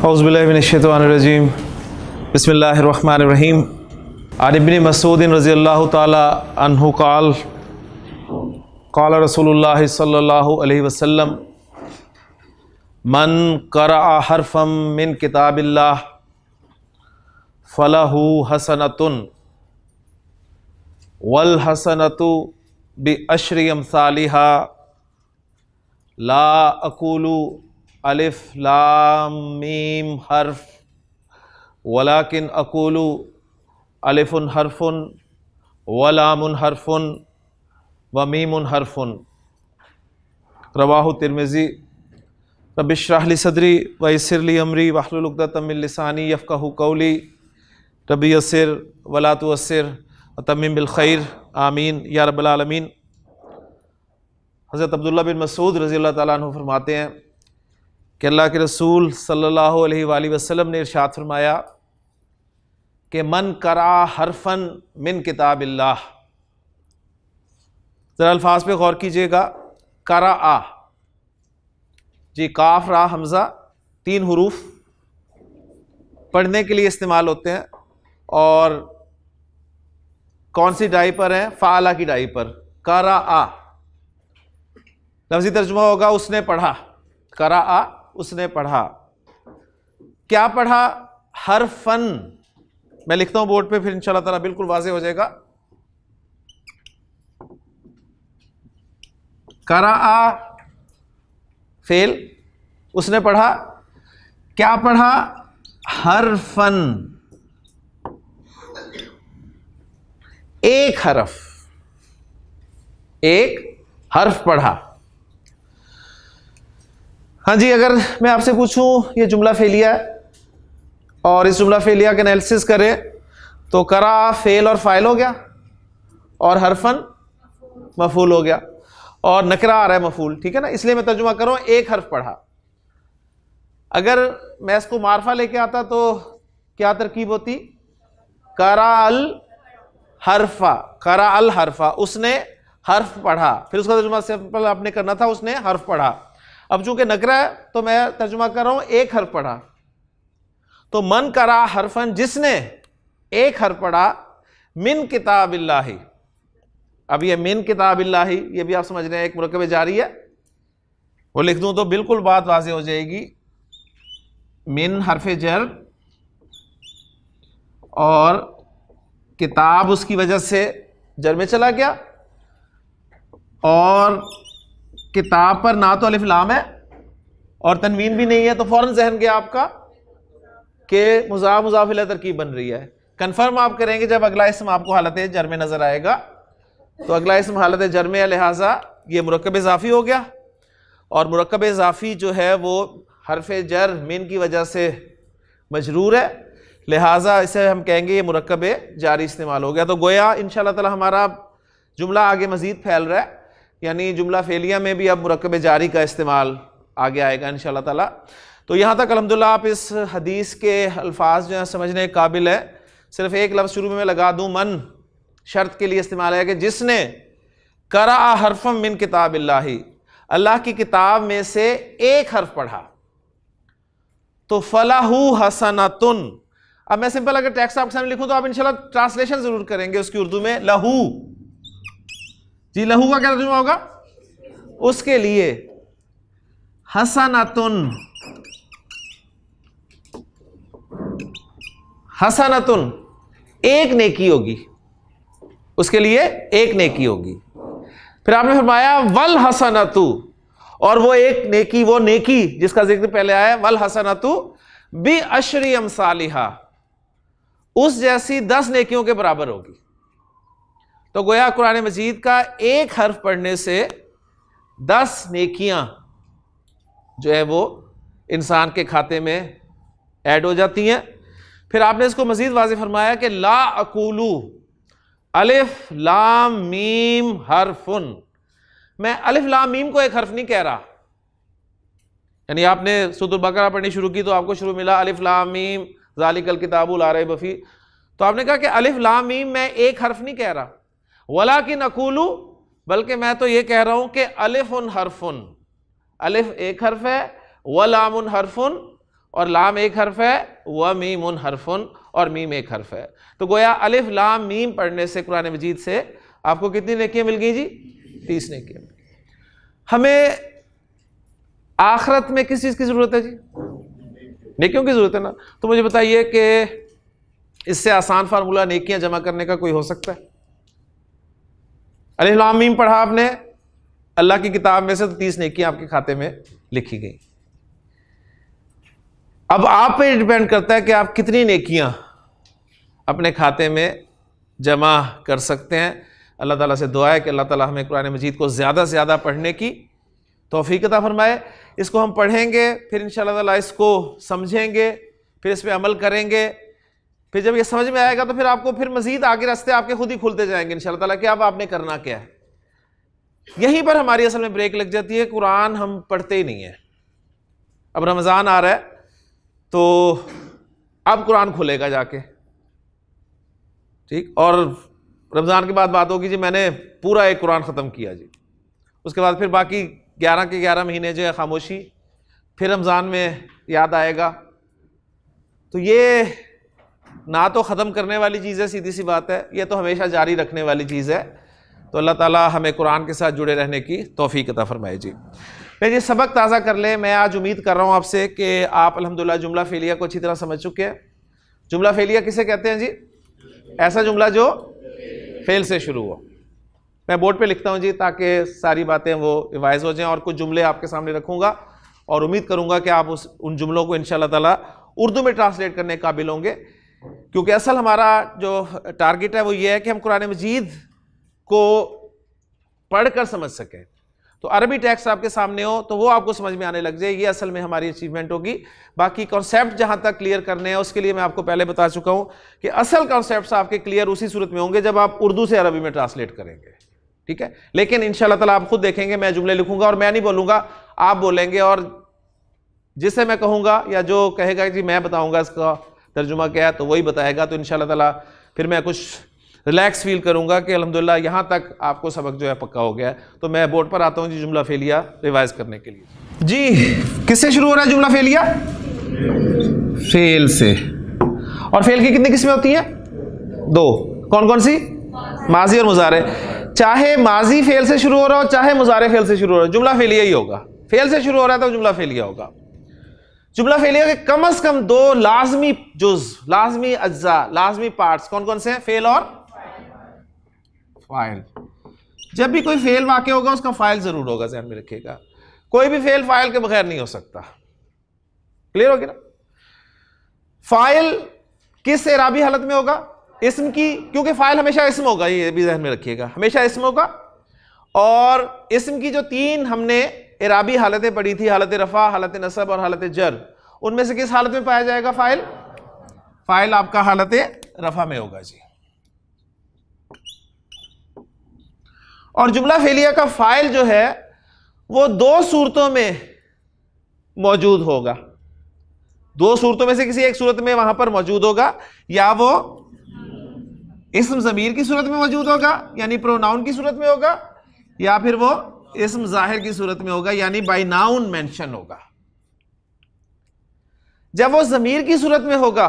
औज़ुबिल्लाहि मिनश्शैतानिर्रजीम बिस्मिल्लाहिर्रहमानिर्रहीम। अन इब्न मसूद रज़ियल्लाहु ताला अन्हु क़ाल क़ाल रसूलुल्लाह सल्लल्लाहु अलैहि वसल्लम मन क़रअ हरफ़म मिन किताबिल्लाह फ़लहु हसनतुन वल हसनतु बिअश्रि अम्सालिहा ला अक़ूलु अलिफ लाम मीम हर्फ वलाकिन अक़ूलु अलिफुन हर्फुन व लामुन हर्फुन व मीमुन हर्फुन। रवाहु तिर्मिज़ी। रब्बि इश्रह ली सदरी व यस्सिर ली अमरी वहलुल उक़दतम मिन लिसानी यफ़क़हू क़ौली। रब्बि यस्सिर वला तुअस्सिर व तम्मिम बिल खैर आमीन या रब्बल आलमीन। हज़रत अब्दुल्लाह बिन मसूद रज़ियल्लाहु ताला अन्हु फरमाते हैं कि अल्लाह के रसूल सल्लल्लाहु अलैहि वसल्लम ने इरशाद फरमाया कि मन करा हरफन मिन किताबिल्लाह। ज़रा अल्फाज पे गौर कीजिएगा। करा आ जी, काफ रा हमज़ा 3 हरूफ पढ़ने के लिए इस्तेमाल होते हैं और कौन सी डाई पर हैं? फ़ाला की डाई पर। करा आ लफ्ज़ी तर्जुमा होगा उसने पढ़ा। करा आ उसने पढ़ा। क्या पढ़ा? हरफन। मैं लिखता हूं बोर्ड पे, फिर इंशाल्लाह ताला बिल्कुल वाज़ेह हो जाएगा। करा आ फेल, उसने पढ़ा। क्या पढ़ा? हरफन, एक हरफ, एक हर्फ पढ़ा। हाँ जी, अगर मैं आपसे पूछूं ये जुमला फेलिया है और इस जुमला फेलिया का एनालिसिस करें तो करा फेल और फाइल हो गया और हरफन मफूल हो गया और नकरा आ रहा है मफूल, ठीक है ना। इसलिए मैं तर्जुमा कर रहा हूं एक हर्फ पढ़ा। अगर मैं इसको मारफा लेके आता तो क्या तरकीब होती? करा अल हरफा। करा अल हरफा, उसने हर्फ पढ़ा। फिर उसका तर्जुमा सिंपल आपने करना था, उसने हर्फ पढ़ा। अब चूंकि नकरा है तो मैं तर्जुमा कर रहा हूं एक हर्फ पढ़ा। तो मन करा हरफन, जिसने एक हर्फ पढ़ा, मिन किताबिल्लाही। अब ये मिन किताबिल्लाही, ये भी आप समझ रहे हैं एक मुरक्कब जारी है। वो लिख दूं तो बिल्कुल बात वाज़ेह हो जाएगी। मिन हरफे जर और किताब उसकी वजह से जर में चला गया और किताब पर ना तो अलिफ लाम है और तनवीन भी नहीं है, तो फौरन जहन गया आपका कि मुज़ाफ मुज़ाफ इलैह तरकीब बन रही है। कंफर्म आप करेंगे जब अगला इसम आपको हालत जर में नजर आएगा। तो अगला इसम हालत जर में है, लिहाजा ये मुरक्कब इज़ाफ़ी हो गया और मुरक्कब इज़ाफ़ी जो है वो हरफ़े जर मिन की वजह से मजरूर है, लिहाजा इसे हम कहेंगे ये मुरक्कब जारी इस्तेमाल हो गया। तो गोया इंशाअल्लाह ताला हमारा जुमला आगे मज़ीद फैल रहा है, यानी जुमला फेलिया में भी अब मुरक्कब जारी का इस्तेमाल आगे आएगा इंशाअल्लाह ताला। तो यहाँ तक अल्हम्दुलिल्लाह आप इस हदीस के अल्फाज जो हैं समझने के काबिल है। सिर्फ एक लफ्ज़ शुरू में मैं लगा दूँ, मन शर्त के लिए इस्तेमाल है कि जिसने करा हरफम मिन किताबिल्लाही, अल्लाह की किताब में से एक हर्फ पढ़ा, तो फलाहू हसनतुन। अब मैं सिंपल अगर टेक्स्ट आपके सामने लिखूं तो आप इंशाल्लाह ट्रांसलेशन जरूर करेंगे उसकी उर्दू में। लहू जी, लहू का क्या तर्जुमा होगा? उसके लिए। हसनतुन, हसनतुन एक नेकी होगी, उसके लिए एक नेकी होगी। फिर आपने फरमाया वल हसनतु, और वो एक नेकी, वो नेकी जिसका जिक्र पहले आया, वल हसनतु बि अश्रि अम्सालिहा, उस जैसी 10 नेकियों के बराबर होगी। तो गोया कुरान मजीद का एक हर्फ पढ़ने से 10 नेकियां जो है वो इंसान के खाते में ऐड हो जाती हैं। फिर आपने इसको मजीद वाज़ेह फरमाया कि ला अकूलू अलिफ लाम मीम हरफुन। मैं अलिफ लाम मीम को एक हर्फ नहीं कह रहा। यानी आपने सूरह बकरा पढ़नी शुरू की तो आपको शुरू मिला अलिफ लाम मीम ज़ालिकल किताबु ला रैब फीह। तो आपने कहा कि अलिफ लाम मीम मैं एक हर्फ नहीं कह रहा, वलाकिन अकूलू, बल्कि मैं तो ये कह रहा हूं कि अलिफुन हरफुन, अलिफ एक हर्फ है, व लामुन हरफुन, और लाम एक हर्फ है, व मीमुन हरफुन, और मीम एक हर्फ है। तो गोया अलिफ लाम मीम पढ़ने से कुरान मजीद से आपको कितनी नेकियां मिल गई जी? 30 नेकियां। हमें आखिरत में किस चीज़ की ज़रूरत है जी? नेकियों की ज़रूरत है ना। तो मुझे बताइए कि इससे आसान फार्मूला नेकियां जमा करने का कोई हो सकता है? अलिफ लाम मीम पढ़ा आपने अल्लाह की किताब में से, तो 30 नेकियां आपके खाते में लिखी गई। अब आप पे डिपेंड करता है कि आप कितनी नेकियां अपने खाते में जमा कर सकते हैं। अल्लाह ताला से दुआ है कि अल्लाह ताला हमें कुरान मजीद को ज़्यादा से ज़्यादा पढ़ने की तौफीक अता फरमाए। इसको हम पढ़ेंगे, फिर इंशाअल्लाह ताला इसको समझेंगे, फिर इस पर अमल करेंगे। फिर जब ये समझ में आएगा तो फिर आपको फिर मजीद आगे रास्ते आपके खुद ही खुलते जाएंगे इंशाअल्लाह ताला कि अब आपने करना क्या है। यहीं पर हमारी असल में ब्रेक लग जाती है। कुरान हम पढ़ते ही नहीं है। अब रमज़ान आ रहा है तो अब कुरान खुलेगा जाके, ठीक, और रमज़ान के बाद बात होगी जी मैंने पूरा एक कुरान ख़त्म किया जी। उसके बाद फिर बाकी 11 के 11 महीने जो है खामोशी, फिर रमज़ान में याद आएगा। तो ये ना तो ख़त्म करने वाली चीज़ है, सीधी सी बात है, ये तो हमेशा जारी रखने वाली चीज़ है। तो अल्लाह ताला हमें कुरान के साथ जुड़े रहने की तौफीक अता फरमाए जी। मैं जी सबक ताज़ा कर ले। मैं आज उम्मीद कर रहा हूँ आपसे कि आप अल्हम्दुलिल्लाह जुमला फ़ेलिया को अच्छी तरह समझ चुके हैं। जुमला फ़ेलिया किसे कहते हैं जी? ऐसा जुमला जो फ़ेल से शुरू हो। मैं बोर्ड पे लिखता हूँ जी ताकि सारी बातें वो रिवाइज हो जाएं, और कुछ जुमले आपके सामने रखूँगा और उम्मीद करूँगा कि आप उन जुमलों को इंशाअल्लाह ताला उर्दू में ट्रांसलेट करने के काबिल होंगे। क्योंकि असल हमारा जो टारगेट है वो ये है कि हम कुरान मजीद को पढ़कर समझ सकें। तो अरबी टेक्स्ट आपके सामने हो तो वो आपको समझ में आने लग जाए, ये असल में हमारी अचीवमेंट होगी। बाकी कॉन्सेप्ट जहां तक क्लियर करने हैं उसके लिए मैं आपको पहले बता चुका हूं कि असल कॉन्सेप्ट्स आपके क्लियर उसी सूरत में होंगे जब आप उर्दू से अरबी में ट्रांसलेट करेंगे, ठीक है। लेकिन इंशाअल्लाह ताला आप खुद देखेंगे, मैं जुमले लिखूंगा और मैं नहीं बोलूंगा, आप बोलेंगे, और जिसे मैं कहूंगा या जो कहेगा जी मैं बताऊंगा इसका तर्जुमा क्या है तो वही बताएगा। तो इंशाअल्लाह ताला फिर मैं कुछ रिलैक्स फील करूंगा कि अल्हम्दुलिल्लाह यहाँ तक आपको सबक जो है पक्का हो गया है। तो मैं बोर्ड पर आता हूँ जी जुमला फ़ेलिया रिवाइज करने के लिए। जी किससे शुरू हो रहा है जुमला फ़ेलिया? फेल से। और फेल की कितनी किस्में होती हैं? 2। कौन कौन सी? माजी और मुजारे। चाहे माजी फेल से शुरू हो रहा हो चाहे मुजारे फेल से शुरू हो रहा हो, जुमला फ़ेलिया ही होगा। फेल से शुरू हो रहा है तो जुमला फ़ेलिया होगा। जुमला फ़ेलिया के कम से कम 2 लाजमी जुज, लाजमी अज्जा, लाजमी पार्ट्स कौन कौन से हैं? फेल और फाइल। जब भी कोई फेल वाक़या होगा उसका फाइल जरूर होगा, ध्यान में रखिएगा। कोई भी फेल फाइल के बगैर नहीं हो सकता। क्लियर हो गया ना? फाइल किस एराबी हालत में होगा? इस्म की, क्योंकि फाइल हमेशा इस्म होगा, ये भी ध्यान में रखिएगा, हमेशा इस्म होगा। और इस्म की जो 3 हमने एराबी हालतें पढ़ी थी, हालत रफा, हालत नसब और हालत जर, उनमें से किस हालत में पाया जाएगा फाइल? फाइल आपका हालत रफा में होगा जी। और जुमला फ़ेलिया का फाइल जो है वो 2 सूरतों में मौजूद होगा। 2 सूरतों में से किसी एक सूरत में वहां पर मौजूद होगा, या वो इस्म ज़मीर की सूरत में मौजूद होगा यानी प्रोनाउन की सूरत में होगा, या फिर वो इस्म ज़ाहिर की सूरत में होगा यानी बाय नाउन मेंशन होगा। जब वो ज़मीर की सूरत में होगा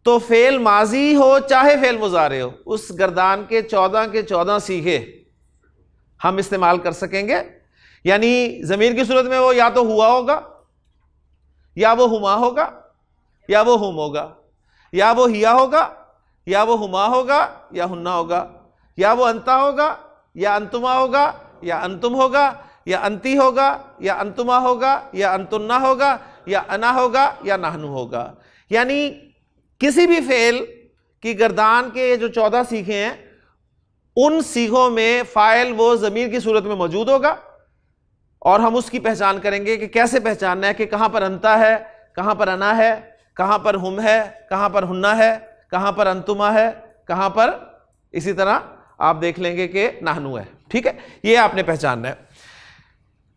तो फेल माजी हो चाहे फेल मुजारे हो, उस गर्दान के 14 के 14 सीगे हम इस्तेमाल कर सकेंगे। यानी ज़मीर की सूरत में वो या तो हुआ होगा, या वो हुमा होगा, या वो हुम होगा, या वो हिया होगा, या वो हुमा होगा, या हुन्ना होगा, या वो अंता होगा, या अंतुमा होगा, या अंतुम होगा, या अंती होगा, या अंतुमा होगा, या अंतुन्ना होगा, या अना होगा, या नाहनु होगा। यानी किसी भी फेल की गर्दान के जो 14 सीखे हैं उन सीखों में फाइल वो ज़मीर की सूरत में मौजूद होगा, और हम उसकी पहचान करेंगे कि कैसे पहचानना है कि कहाँ पर अंता है, कहाँ पर अना है, कहाँ पर हुम है, कहाँ पर हुन्ना है, कहाँ पर अंतुमा है, कहाँ पर इसी तरह आप देख लेंगे कि नाहनु है। ठीक है, ये आपने पहचानना है।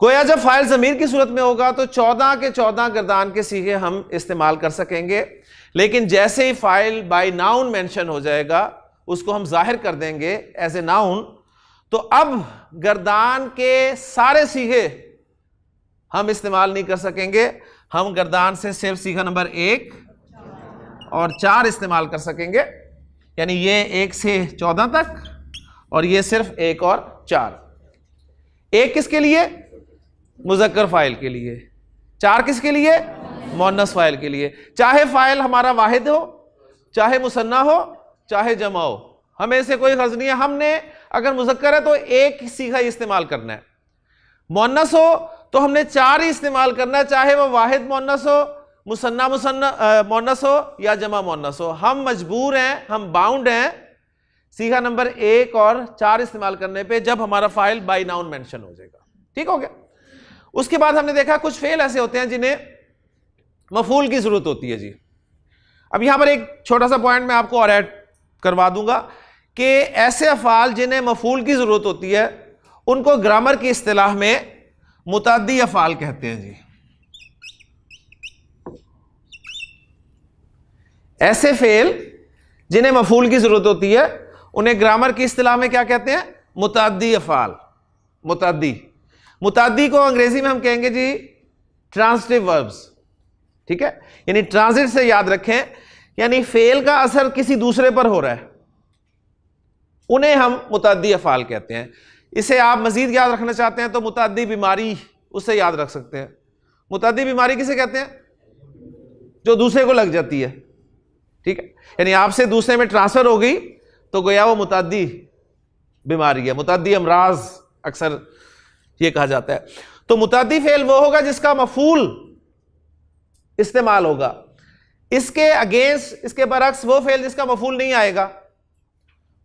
गोया जब फाइल ज़मीर की सूरत में होगा तो 14 के 14 गर्दान के सीखे हम इस्तेमाल कर सकेंगे, लेकिन जैसे ही फाइल बाय नाउन मेंशन हो जाएगा उसको हम जाहिर कर देंगे एज ए नाउन, तो अब गर्दान के सारे सीगे हम इस्तेमाल नहीं कर सकेंगे। हम गर्दान से सिर्फ सीखा नंबर 1 और 4 इस्तेमाल कर सकेंगे, यानी ये 1 से 14 तक और ये सिर्फ 1 और 4। 1 किसके लिए? मुज़क्कर फाइल के लिए। 4 किसके लिए? मुअन्नस फाइल के लिए। चाहे फाइल हमारा वाहिद हो, चाहे मुसन्ना हो, चाहे जमा हो, हमें से कोई गर्ज नहीं है। हमने अगर मुज़क्कर है तो 1 सीखा ही इस्तेमाल करना है, मुअन्नस हो तो हमने 4 ही इस्तेमाल करना है, चाहे वो वाहिद मुअन्नस हो, मुसन्ना मुअन्नस हो या जमा मुअन्नस हो। हम मजबूर हैं, हम बाउंड हैं सीखा नंबर 1 और 4 इस्तेमाल करने पे, जब हमारा फाइल बाई नाउन मेंशन हो जाएगा। ठीक हो गया। उसके बाद हमने देखा कुछ फेल ऐसे होते हैं जिन्हें मफूल की जरूरत होती है जी। अब यहां पर एक छोटा सा पॉइंट मैं आपको और ऐड करवा दूंगा कि ऐसे अफाल जिन्हें मफूल की जरूरत होती है उनको ग्रामर की इस्तिलाह में मुतअद्दी अफाल कहते हैं जी। ऐसे फेल जिन्हें मफूल की जरूरत होती है उन्हें ग्रामर की इस्तिलाह में क्या कहते हैं? मुतअद्दी अफाल। मुतअद्दी को अंग्रेजी में हम कहेंगे जी ट्रांजिटिव वर्ब्स। ठीक है, यानी ट्रांजिट से याद रखें, यानी फेल का असर किसी दूसरे पर हो रहा है, उन्हें हम मुतअद्दी अफाल कहते हैं। इसे आप मजीद याद रखना चाहते हैं तो मुतअद्दी बीमारी उससे याद रख सकते हैं। मुतअद्दी बीमारी किसे कहते हैं? जो दूसरे को लग जाती है। ठीक है, यानी आपसे दूसरे में ट्रांसफर हो गई तो गोया वो मुतअद्दी बीमारी है, मुतअद्दी अमराज अक्सर ये कहा जाता है। तो मुतअद्दी फेल वो होगा जिसका मफूल इस्तेमाल होगा। इसके अगेंस्ट, इसके बरक्स वो फेल जिसका मफूल नहीं आएगा,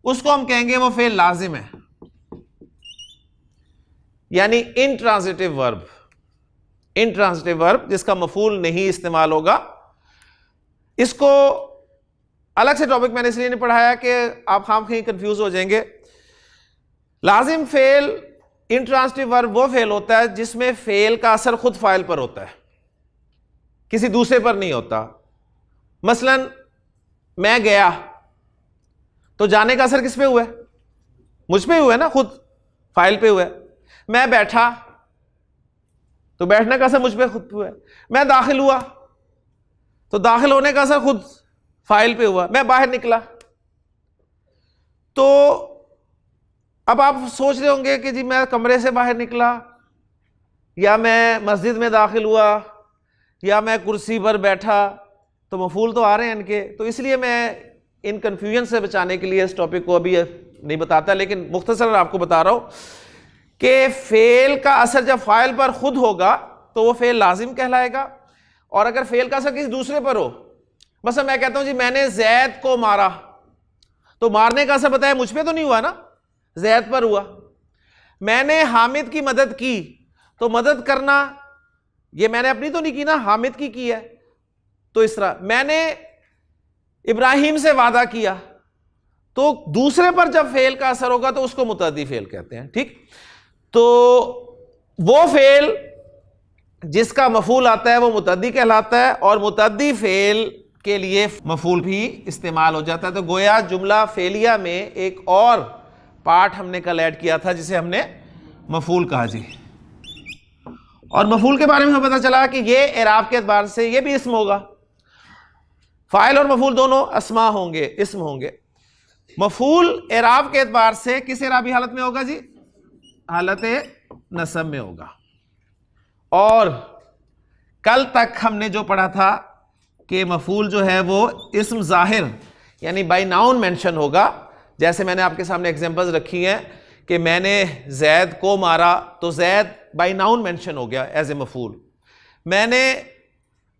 उसको हम कहेंगे वो फेल लाजिम है, यानी इनट्रांजिटिव वर्ब। इनट्रांजिटिव वर्ब जिसका मफूल नहीं इस्तेमाल होगा। इसको अलग से टॉपिक मैंने इसलिए नहीं पढ़ाया कि आप खाम कहीं कंफ्यूज हो जाएंगे। लाजिम फेल, इनट्रांजिटिव वर्ब वो फेल होता है जिसमें फेल का असर खुद फाइल पर होता है, किसी दूसरे पर नहीं होता। मसलन मैं गया तो जाने का असर किस पे हुआ है? मुझ पे हुआ है ना, खुद फाइल पे हुआ है। मैं बैठा तो बैठने का असर मुझ पे खुद पे हुआ है। मैं दाखिल हुआ तो दाखिल होने का असर खुद फाइल पे हुआ। मैं बाहर निकला तो अब आप सोच रहे होंगे कि जी मैं कमरे से बाहर निकला, या मैं मस्जिद में दाखिल हुआ, या मैं कुर्सी पर बैठा, तो मफूल तो आ रहे हैं इनके। तो इसलिए मैं इन कन्फ्यूजन से बचाने के लिए इस टॉपिक को अभी नहीं बताता, लेकिन मुख्तसर आपको बता रहा हूं कि फेल का असर जब फाइल पर खुद होगा तो वो फेल लाजिम कहलाएगा। और अगर फेल का असर किसी दूसरे पर हो, मतलब मैं कहता हूं जी मैंने जैद को मारा, तो मारने का असर बताया मुझ पे तो नहीं हुआ ना, जैद पर हुआ। मैंने हामिद की मदद की, तो मदद करना ये मैंने अपनी तो नहीं की ना, हामिद की है। तो इस तरह मैंने इब्राहिम से वादा किया, तो दूसरे पर जब फेल का असर होगा तो उसको मुतअद्दी फेल कहते हैं। ठीक, तो वो फेल जिसका मफूल आता है वो मुतअद्दी कहलाता है, और मुतअद्दी फेल के लिए मफूल भी इस्तेमाल हो जाता है। तो गोया जुमला फेलिया में एक और पार्ट हमने कल ऐड किया था जिसे हमने मफूल कहा जी। और मफूल के बारे में हमें पता चला कि ये एराब के एतबार से ये भी इस्म होगा। फाइल और मफूल दोनों अस्मा होंगे, इस्म होंगे। मफूल एराब के एतबार से किस एराबी हालत में होगा जी? हालत नसब में होगा। और कल तक हमने जो पढ़ा था कि मफूल जो है वो इस्म जाहिर यानी बाई नाउन मेंशन होगा। जैसे मैंने आपके सामने एग्जांपल्स रखी हैं कि मैंने जैद को मारा, तो जैद बाई नाउन मेंशन हो गया एज ए मफूल। मैंने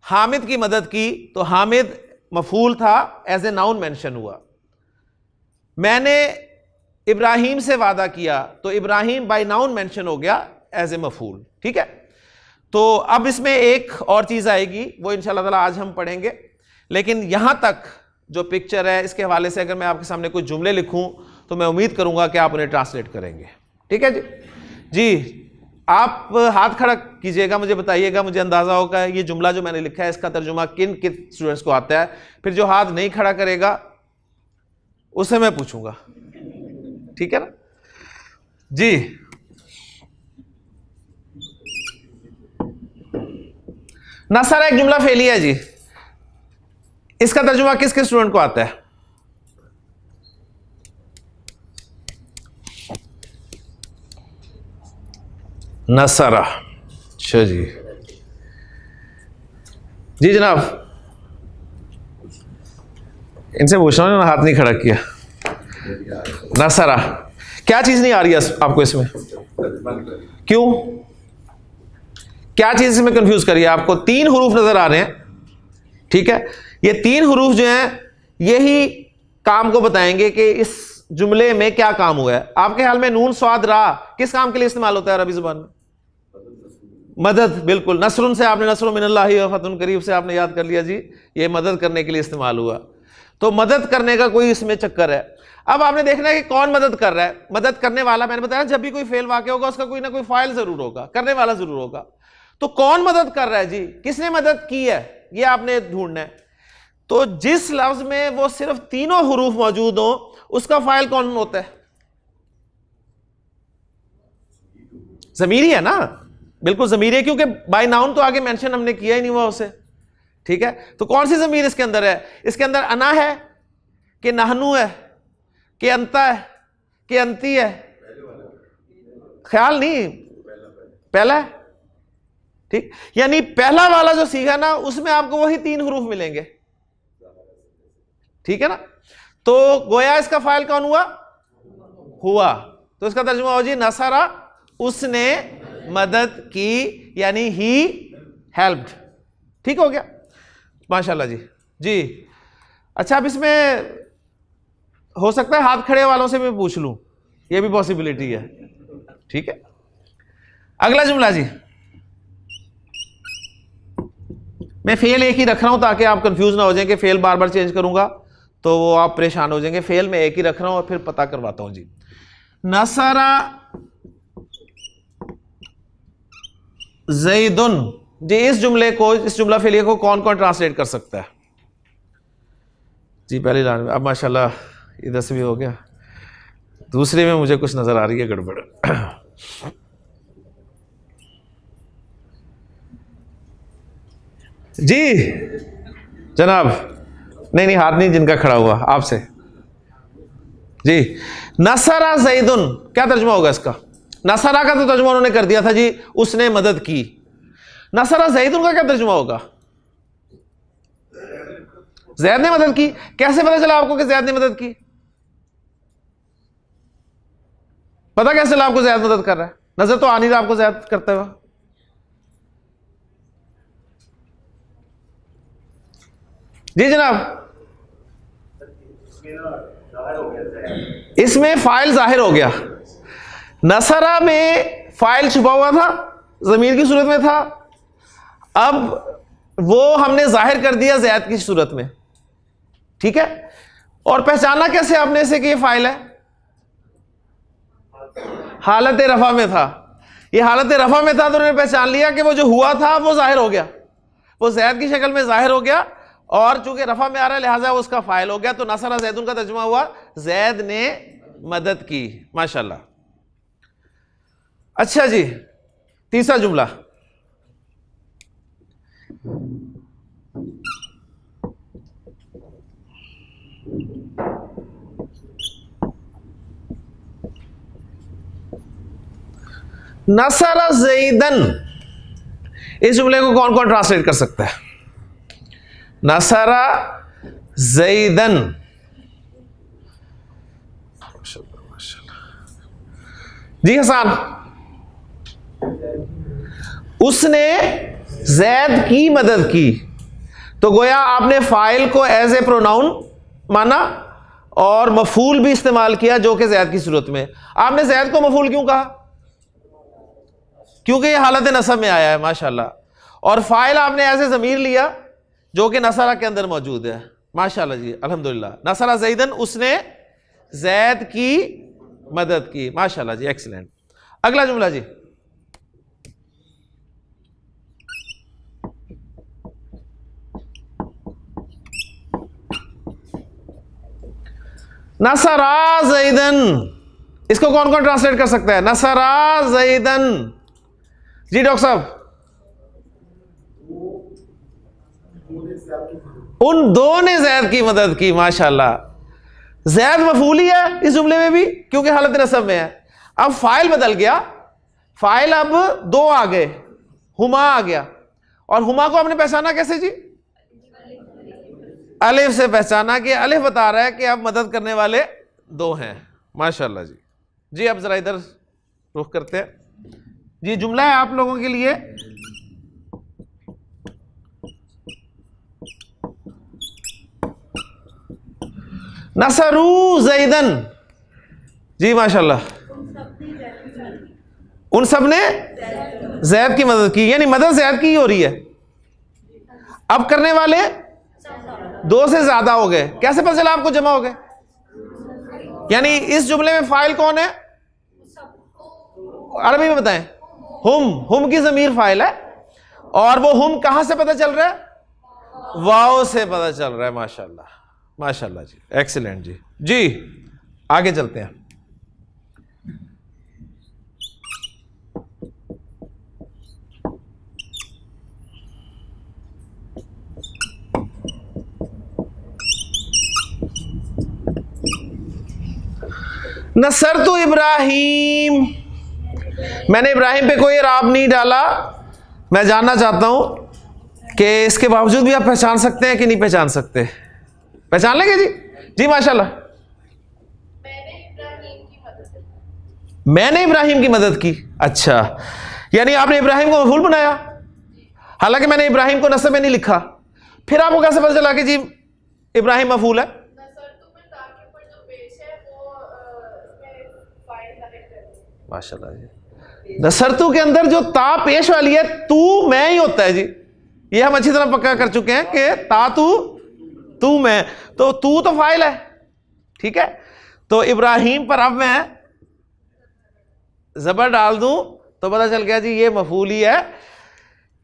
हामिद की मदद की, तो हामिद मफूल था, एज ए नाउन मेंशन हुआ। मैंने इब्राहिम से वादा किया, तो इब्राहिम बाई नाउन मेंशन हो गया एज ए मफूल। ठीक है, तो अब इसमें एक और चीज़ आएगी, वो इंशाल्लाह ताला आज हम पढ़ेंगे। लेकिन यहाँ तक जो पिक्चर है इसके हवाले से अगर मैं आपके सामने कुछ जुमले लिखूं तो मैं उम्मीद करूंगा कि आप उन्हें ट्रांसलेट करेंगे। ठीक है जी? जी, आप हाथ खड़ा कीजिएगा, मुझे बताइएगा, मुझे अंदाज़ा होगा ये जुमला जो मैंने लिखा है इसका तर्जुमा किन किन स्टूडेंट्स को आता है। फिर जो हाथ नहीं खड़ा करेगा उसे मैं पूछूंगा। ठीक है ना जी? नसरा एक जुमला फेली है जी, इसका तर्जुमा किस किस स्टूडेंट को आता है? नसरा, अच्छा जी, जी जनाब, इनसे पूछ रहा हूं, हाथ नहीं खड़ा किया। नसरा क्या चीज नहीं आ रही है आपको इसमें? क्यों, क्या चीज इसमें कंफ्यूज करिए? आपको 3 हरूफ नजर आ रहे हैं, ठीक है? ये 3 हरूफ जो हैं यही काम को बताएंगे कि इस जुमले में क्या काम हुआ है। आपके ख्याल में नून स्वाद रा किस काम के लिए इस्तेमाल होता है अरबी जुबान में? मदद, बिल्कुल। नसरुन से आपने नसरुन मिनल्लाहि व फतहुन करीब से आपने याद कर लिया जी, ये मदद करने के लिए इस्तेमाल हुआ। तो मदद करने का कोई इसमें चक्कर है। अब आपने देखना है कि कौन मदद कर रहा है। मदद करने वाला, मैंने बताया जब भी कोई फेल वाक़या होगा उसका कोई ना कोई फाइल जरूर होगा, करने वाला जरूर होगा। तो कौन मदद कर रहा है जी, किसने मदद की है, ये आपने ढूंढना है। तो जिस लफ्ज में वो सिर्फ 3 हरूफ मौजूद हो उसका फाइल कौन होता है? ज़मीरी है ना, बिल्कुल ज़मीरी है, क्योंकि बाय नाउन तो आगे मेंशन हमने किया ही नहीं हुआ उसे, ठीक है? तो कौन सी ज़मीर इसके अंदर है? इसके अंदर अना है कि नहनु है कि अंता है कि अंती है? ख्याल नहीं, पहला है, ठीक। यानी पहला वाला जो सीखा ना उसमें आपको वही 3 हरूफ मिलेंगे, ठीक है ना? तो गोया इसका फाइल कौन हुआ? हुआ। तो इसका तर्जुमा हो जी नसरा, उसने मदद की, यानी ही हेल्प्ड। ठीक हो गया, माशाल्लाह जी। जी अच्छा, अब इसमें हो सकता है हाथ खड़े वालों से मैं पूछ लूं, ये भी पॉसिबिलिटी है, ठीक है? अगला जुमला जी, मैं फेल एक ही रख रहा हूं ताकि आप कंफ्यूज ना हो जाएं कि फेल बार बार चेंज करूंगा तो वो आप परेशान हो जाएंगे। फेल में एक ही रख रहा हूं और फिर पता करवाता हूं जी। नसरा ज़ैदुन, जी इस जुमले को, इस जुमला फेलिए को कौन कौन ट्रांसलेट कर सकता है जी? पहली लाइन में, अब माशाल्लाह इधर से भी हो गया, दूसरे में मुझे कुछ नजर आ रही है गड़बड़। जी जनाब, नहीं हाथ नहीं जिनका खड़ा हुआ, आपसे जी। नसरा ज़ैदुन क्या तर्जुमा होगा इसका? नसरा का तो तर्जुमा उन्होंने कर दिया था जी, उसने मदद की। नसरा ज़ैदुन का क्या तर्जुमा होगा? ज़ैद ने मदद की। कैसे पता चला आपको कि ज़ैद ने मदद की? पता कैसे चला आपको ज़ैद मदद कर रहा है? नजर तो आ नहीं रहा आपको ज़ैद करते हुए। जी जनाब, इसमें फाइल जाहिर हो गया। नसरा में फाइल छुपा हुआ था, जमीर की सूरत में था, अब वो हमने जाहिर कर दिया ज़ैद की सूरत में, ठीक है? और पहचाना कैसे आपने इसे कि ये फाइल है? हालत रफा में था, ये हालत रफा में था तो उन्होंने पहचान लिया कि वो जो हुआ था वो जाहिर हो गया, वो ज़ैद की शक्ल में जाहिर हो गया, और चूंकि रफा में आ रहा है लिहाजा वो उसका फाइल हो गया। तो नसरा ज़ैदुन का तर्जुमा हुआ ज़ैद ने मदद की। माशाल्लाह। अच्छा जी, तीसरा जुमला, नसरा ज़ैदन, इस जुमले को कौन कौन ट्रांसलेट कर सकता है? नसरा ज़ैदन, जी हसन, उसने ज़ैद की मदद की। तो गोया आपने फाइल को एज ए प्रोनाउन माना और मफूल भी इस्तेमाल किया जो कि ज़ैद की सूरत में। आपने ज़ैद को मफूल क्यों कहा? क्योंकि ये हालत नसब में आया है, माशाल्लाह। और फाइल आपने एज ए ज़मीर लिया जो कि नसरा के अंदर मौजूद है। माशाल्लाह जी, अल्हम्दुलिल्लाह। नसरा ज़ैदन, उसने ज़ैद की मदद की। माशाल्लाह जी, एक्सीलेंट। अगला जुमला जी, नसरा ज़ैदन, इसको कौन कौन ट्रांसलेट कर सकता है? नसरा ज़ैदन, जी डॉक्टर साहब। उन दो ने जैद की मदद की। माशाल्लाह, जैद मफूल ही है इस जुमले में भी क्योंकि हालत नसब में है। अब फाइल बदल गया, फाइल अब दो आ गए, हुमा आ गया। और हुमा को आपने पहचाना कैसे जी? अलिफ से पहचाना कि अलिफ बता रहा है कि अब मदद करने वाले दो हैं। माशाल्लाह जी। जी अब जरा इधर रुख करते हैं जी। जुमला है आप लोगों के लिए, नसरू जैदन। जी माशाल्लाह, उन सब ने जैद की मदद की, यानी मदद जैद की ही हो रही है। अब करने वाले दो से ज्यादा हो गए। कैसे पता चला आपको जमा हो गए? यानी इस जुमले में फाइल कौन है? अरबी में बताएं। हुम की जमीर फाइल है। और वो हुम कहां से पता चल रहा है? वाओ से पता चल रहा है। माशाल्लाह माशाल्लाह जी, एक्सीलेंट जी। जी आगे चलते हैं। नसरतु इब्राहिम, मैंने इब्राहिम पे कोई राब नहीं डाला। मैं जानना चाहता हूं कि इसके बावजूद भी आप पहचान सकते हैं कि नहीं पहचान सकते? पहचान लेंगे जी? जी माशाल्लाह। मैंने इब्राहिम की मदद की। अच्छा, यानी आपने इब्राहिम को मफूल बनाया, हालांकि मैंने इब्राहिम को नसब में नहीं लिखा। फिर आपको कैसे पता चला कि जी इब्राहिम मफूल है? माशाल्लाह जी। नसरतु के अंदर जो ता पेश वाली है, तू मैं ही होता है जी। ये हम अच्छी तरह पक्का कर चुके हैं कि ता तू मैं, तो तू तो फाइल है, ठीक है। तो इब्राहिम पर अब मैं जबर डाल दूं तो पता चल गया जी ये मफूल ही है।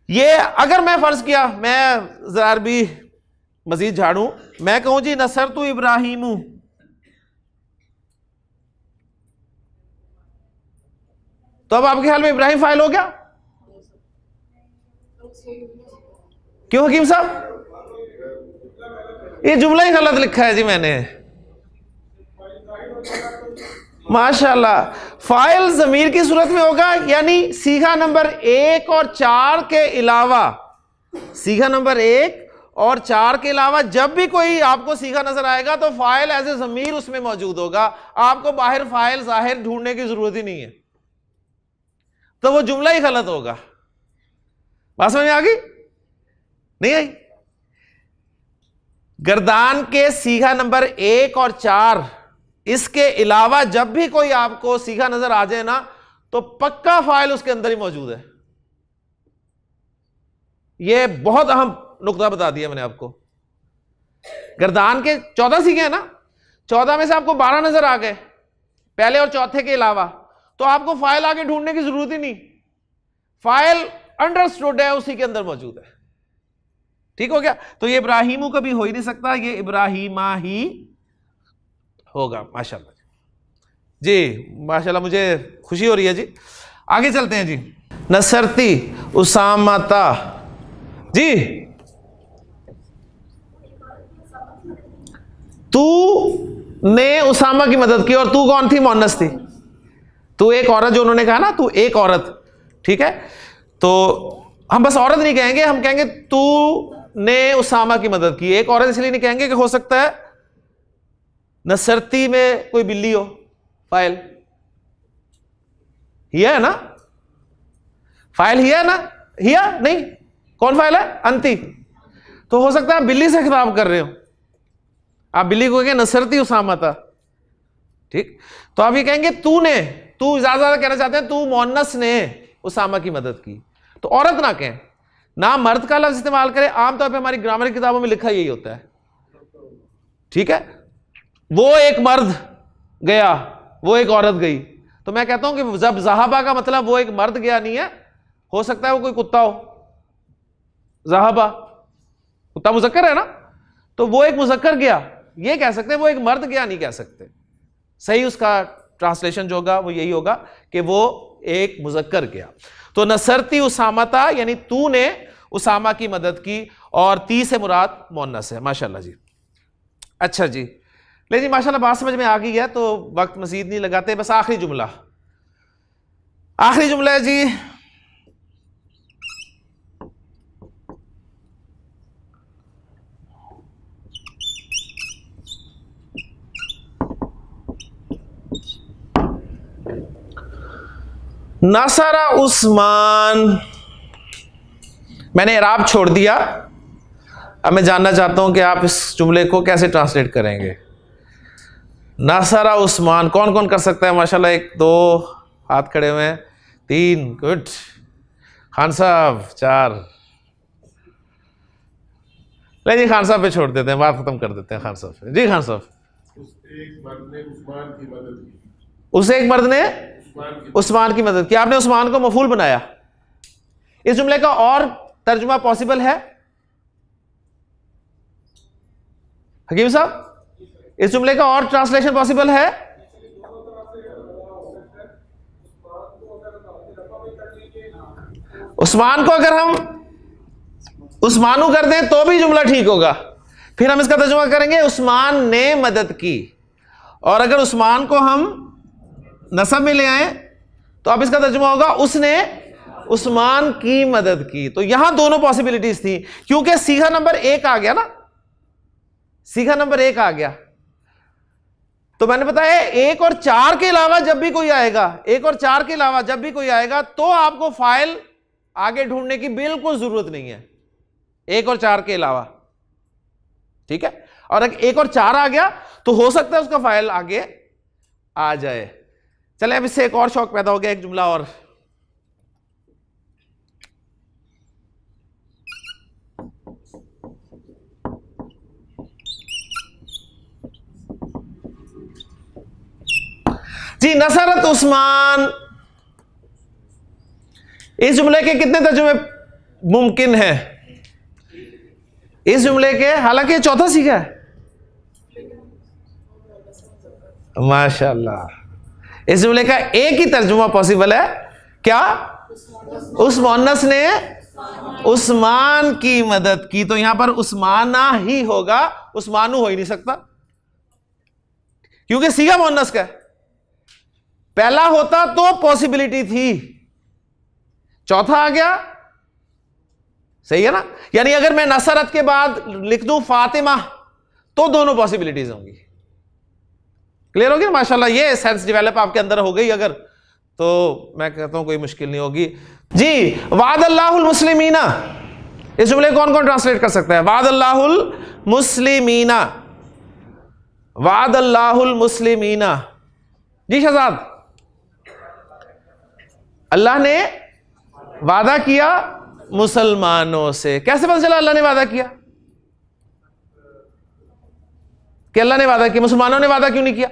ये अगर मैं फर्ज किया, मैं जरा भी मजीद झाड़ू, मैं कहूं जी नसरतु इब्राहिमू, तो अब आपके ख्याल में इब्राहिम फाइल हो गया? क्यों हकीम साहब? ये जुमला ही गलत लिखा है जी मैंने। माशाल्लाह, फाइल जमीर की सूरत में होगा, यानी सीगा नंबर 1 और 4 के अलावा, सीगा नंबर 1 और 4 के अलावा जब भी कोई आपको सीगा नजर आएगा तो फाइल एज ए जमीर उसमें मौजूद होगा। आपको बाहर फाइल जाहिर ढूंढने की जरूरत ही नहीं है, तो वो जुमला ही गलत होगा। बात समझ में आ गई? नहीं आई? गर्दान के सीगा नंबर 1 और 4 इसके अलावा जब भी कोई आपको सीगा नजर आ जाए ना, तो पक्का फाइल उसके अंदर ही मौजूद है। यह बहुत अहम नुकता बता दिया मैंने आपको। गर्दान के 14 सीगे हैं ना, 14 में से आपको 12 नजर आ गए पहले और चौथे के अलावा, तो आपको फाइल आगे ढूंढने की जरूरत ही नहीं। फाइल अंडरस्टूड है, उसी के अंदर मौजूद है। ठीक हो गया? तो ये इब्राहिमू कभी हो ही नहीं सकता, ये इब्राहिमा ही होगा। माशाल्लाह जी, माशाल्लाह, मुझे खुशी हो रही है जी। आगे चलते हैं जी। नसरती उसामाता जी, तू ने उसामा की मदद की, और तू कौन थी? मोहन्नस थी। तू एक औरत, जो उन्होंने कहा ना, तू एक औरत, ठीक है। तो हम बस औरत नहीं कहेंगे, हम कहेंगे तू ने उसामा की मदद की। एक औरत इसलिए नहीं कहेंगे कि हो सकता है नसरती में कोई बिल्ली हो। फाइल हिया है ना, फाइल हिया है ना, हिया नहीं, कौन फाइल है? अंती। तो हो सकता है आप बिल्ली से खिताब कर रहे हो, आप बिल्ली को कहेंगे नसरती उसामा था, ठीक। तो आप ये कहेंगे तूने, तू ज्यादा कहना चाहते हैं तू मोहन्नस ने उसामा की मदद की, तो औरत ना कहें, ना मर्द का लफ्ज इस्तेमाल करें। आमतौर पे हमारी ग्रामर की किताबों में लिखा यही होता है, ठीक है। वो एक मर्द गया, वो एक औरत गई, तो मैं कहता हूं कि जब ज़हाबा का मतलब वो एक मर्द गया नहीं है, हो सकता है वो कोई कुत्ता हो। ज़हाबा कुत्ता मुज़क्कर है ना, तो वो एक मुज़क्कर गया, ये कह सकते हैं, वो एक मर्द गया नहीं कह सकते। सही उसका ट्रांसलेशन जो होगा वो यही होगा कि वो एक मुज़क्कर गया। तो नसरती उसामता यानी तू ने उसामा की मदद की, और ती से मुराद मुअन्नस है। माशाल्लाह जी। अच्छा जी, ले जी माशाल्लाह बात समझ में आ गई है, तो वक्त मजीद नहीं लगाते, बस आखिरी जुमला है जी। नसरा उस्मान, मैंने इराब छोड़ दिया, अब मैं जानना चाहता हूं कि आप इस जुमले को कैसे ट्रांसलेट करेंगे। नसरा उस्मान, कौन कौन कर सकता है? माशाल्लाह, 1 2 हाथ खड़े हुए हैं, 3, गुड, खान साहब 4, ले जी खान साहब पे छोड़ देते हैं, बात खत्म कर देते हैं खान साहब पे। जी खान साहब। उस एक मर्द ने उस्मान की मदद की, आपने उस्मान को मफूल बनाया। इस जुमले का और तर्जुमा पॉसिबल है हकीम साहब? इस जुमले का और ट्रांसलेशन पॉसिबल है? उस्मान को अगर हम उस्मानू कर दें तो भी जुमला ठीक होगा। फिर हम इसका तर्जुमा करेंगे उस्मान ने मदद की, और अगर उस्मान को हम नसब में ले आए तो अब इसका तर्जुमा होगा उसने उस्मान की मदद की। तो यहां दोनों पॉसिबिलिटीज थी, क्योंकि सीगा नंबर 1 आ गया ना, सीगा नंबर 1 आ गया। तो मैंने बताया 1 और 4 के अलावा जब भी कोई आएगा, 1 और 4 के अलावा जब भी कोई आएगा तो आपको फाइल आगे ढूंढने की बिल्कुल जरूरत नहीं है, 1 और 4 के अलावा, ठीक है। और अगर 1 और 4 आ गया तो हो सकता है उसका फाइल आगे आ जाए। चले, अब इससे एक और शौक पैदा हो गया, एक जुमला और। जी, नसरत उस्मान, इस जुमले के कितने तर्जुमे मुमकिन है? इस जुमले के, हालांकि चौथा सीखा है, माशाल्लाह, इस जुमले का एक ही तर्जुमा पॉसिबल है, क्या? उस मुअन्नस ने उस्मान की मदद की। तो यहां पर उस्माना ही होगा, उस्मानू हो ही नहीं सकता, क्योंकि सीगा मुअन्नस का है। पहला होता तो पॉसिबिलिटी थी, चौथा आ गया, सही है ना। यानी अगर मैं नसरत के बाद लिख दूं फातिमा तो दोनों पॉसिबिलिटीज होंगी। क्लियर होगी ना? माशाल्लाह, ये सेंस डेवलप आपके अंदर हो गई अगर, तो मैं कहता हूं कोई मुश्किल नहीं होगी। जी, वादल्लाहुल मुस्लिमीना, इस जुमले कौन कौन ट्रांसलेट कर सकता है? वादल्लाहुल मुस्लिमीना, वादल्लाहुल मुस्लिमीना। जी शहजाद, अल्लाह ने वादा किया मुसलमानों से। कैसे पता चला अल्लाह ने वादा किया? कि अल्लाह ने वादा किया, मुसलमानों ने वादा क्यों नहीं किया?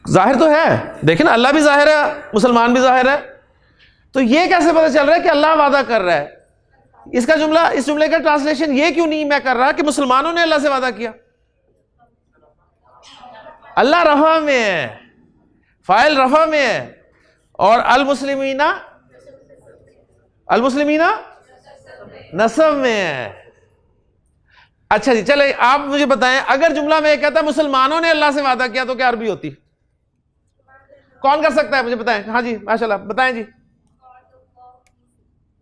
जाहिर तो है, देखें ना, अल्लाह भी जाहिर है, मुसलमान भी जाहिर है, तो ये कैसे पता चल रहा है कि अल्लाह वादा कर रहा है? इसका जुमला, इस जुमले का ट्रांसलेशन ये क्यों नहीं मैं कर रहा कि मुसलमानों ने अल्लाह से वादा किया? अल्लाह रफा में है, फाइल रफा में है, और अल मुस्लिमीना नसब में है। अच्छा जी, चले आप मुझे बताएं, अगर जुमला में कहता है मुसलमानों ने अल्लाह से वादा किया तो क्या अरबी होती? कौन कर सकता है मुझे बताएं? हाँ जी माशाल्लाह, बताएं जी।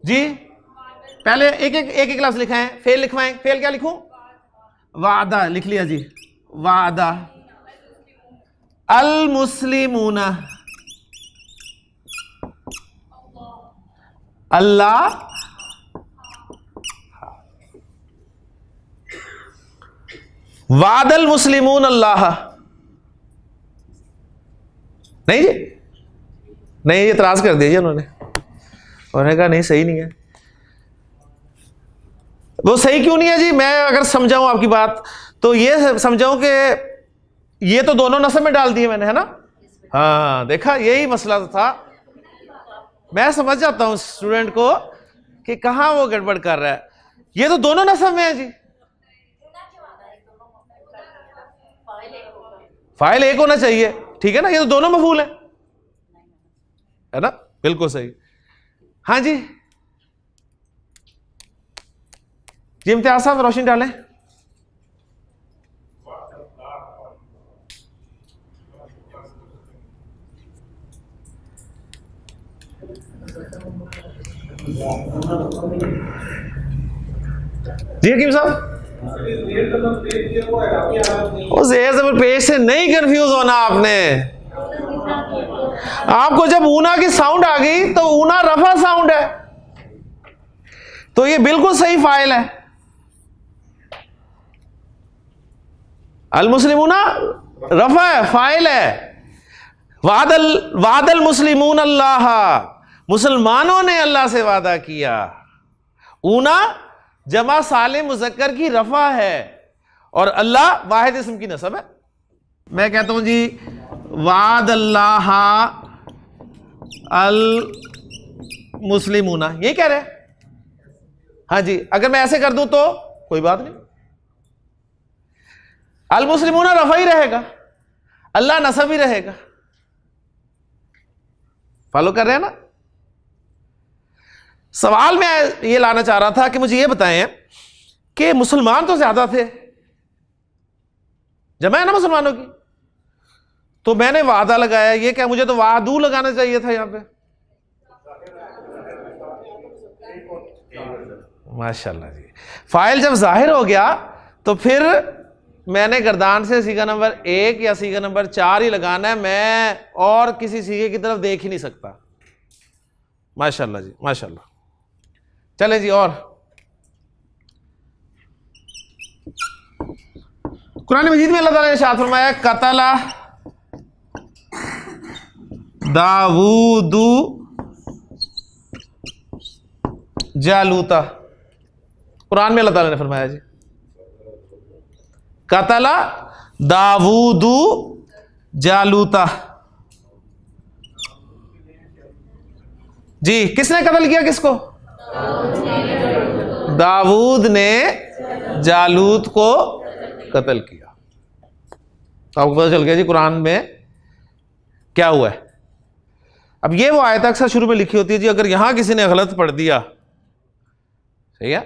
जी, पहले एक एक क्लास लिखा है, फेल लिखवाएं। फेल क्या लिखूं? वादा लिख लिया जी, वादा। अल मुस्लिमूना, अल्लाह, वादल मुस्लिमून अल्लाह। नहीं जी, नहीं, ये इतराज कर दिया उन्होंने कहा नहीं सही नहीं है। वो सही क्यों नहीं है जी? मैं अगर समझाऊं आपकी बात तो ये समझाऊं कि ये तो दोनों नस्ब में डाल दिए मैंने, है ना? हाँ, देखा, यही मसला था। मैं समझ जाता हूं स्टूडेंट को कि कहां वो गड़बड़ कर रहा है। ये तो दोनों नस्ब में है जी, फाइल एक होना चाहिए, ठीक है ना? ये तो दोनों मफूल है ना? बिल्कुल सही। हाँ जी इम्तियाज साहब रोशनी डालें। जी हकीम साहब, ज़ेर ज़बर पेश से नहीं कंफ्यूज होना आपने। आपको जब ऊना की साउंड आ गई तो ऊना रफा साउंड है, तो ये बिल्कुल सही फाइल है। अल मुस्लिमूना रफा है, फाइल है। वादल मुस्लिमून अल्लाह, मुसलमानों ने अल्लाह से वादा किया। ऊना जमा साले मुज़क्कर की रफा है और अल्लाह वाहिद इस्म की नसब है। मैं कहता हूं जी वाद अल्लाह अल मुस्लिमूना, ये कह रहे हैं। हाँ जी, अगर मैं ऐसे कर दूं तो कोई बात नहीं, अल मुस्लिमूना रफा ही रहेगा, अल्लाह नसब ही रहेगा। फॉलो कर रहे हैं ना? सवाल मैं ये लाना चाह रहा था कि मुझे ये बताएं कि मुसलमान तो ज्यादा थे, जमा है ना मुसलमानों की, तो मैंने वादा लगाया, ये क्या मुझे तो वादू लगाना चाहिए था यहां पे। माशाल्लाह जी, फाइल जब जाहिर हो गया तो फिर मैंने गर्दान से सीगा नंबर 1 या सीगा नंबर 4 ही लगाना है, मैं और किसी सीगे की तरफ देख ही नहीं सकता। माशाल्लाह जी माशाल्लाह। चलें जी, और कुरान मजीद में अल्लाह ताला ने इरशाद फरमाया कतला दाऊदू जालूता। कुरान में अल्लाह ताला ने फरमाया जी कतला दाऊदू जालूता। जी किसने कत्ल किया किसको? दाऊद ने जालूत को कत्ल किया। तो आपको पता चल गया जी कुरान में क्या हुआ है। अब ये वो आयत अक्सर शुरू में लिखी होती है जी, अगर यहां किसी ने गलत पढ़ दिया, सही है,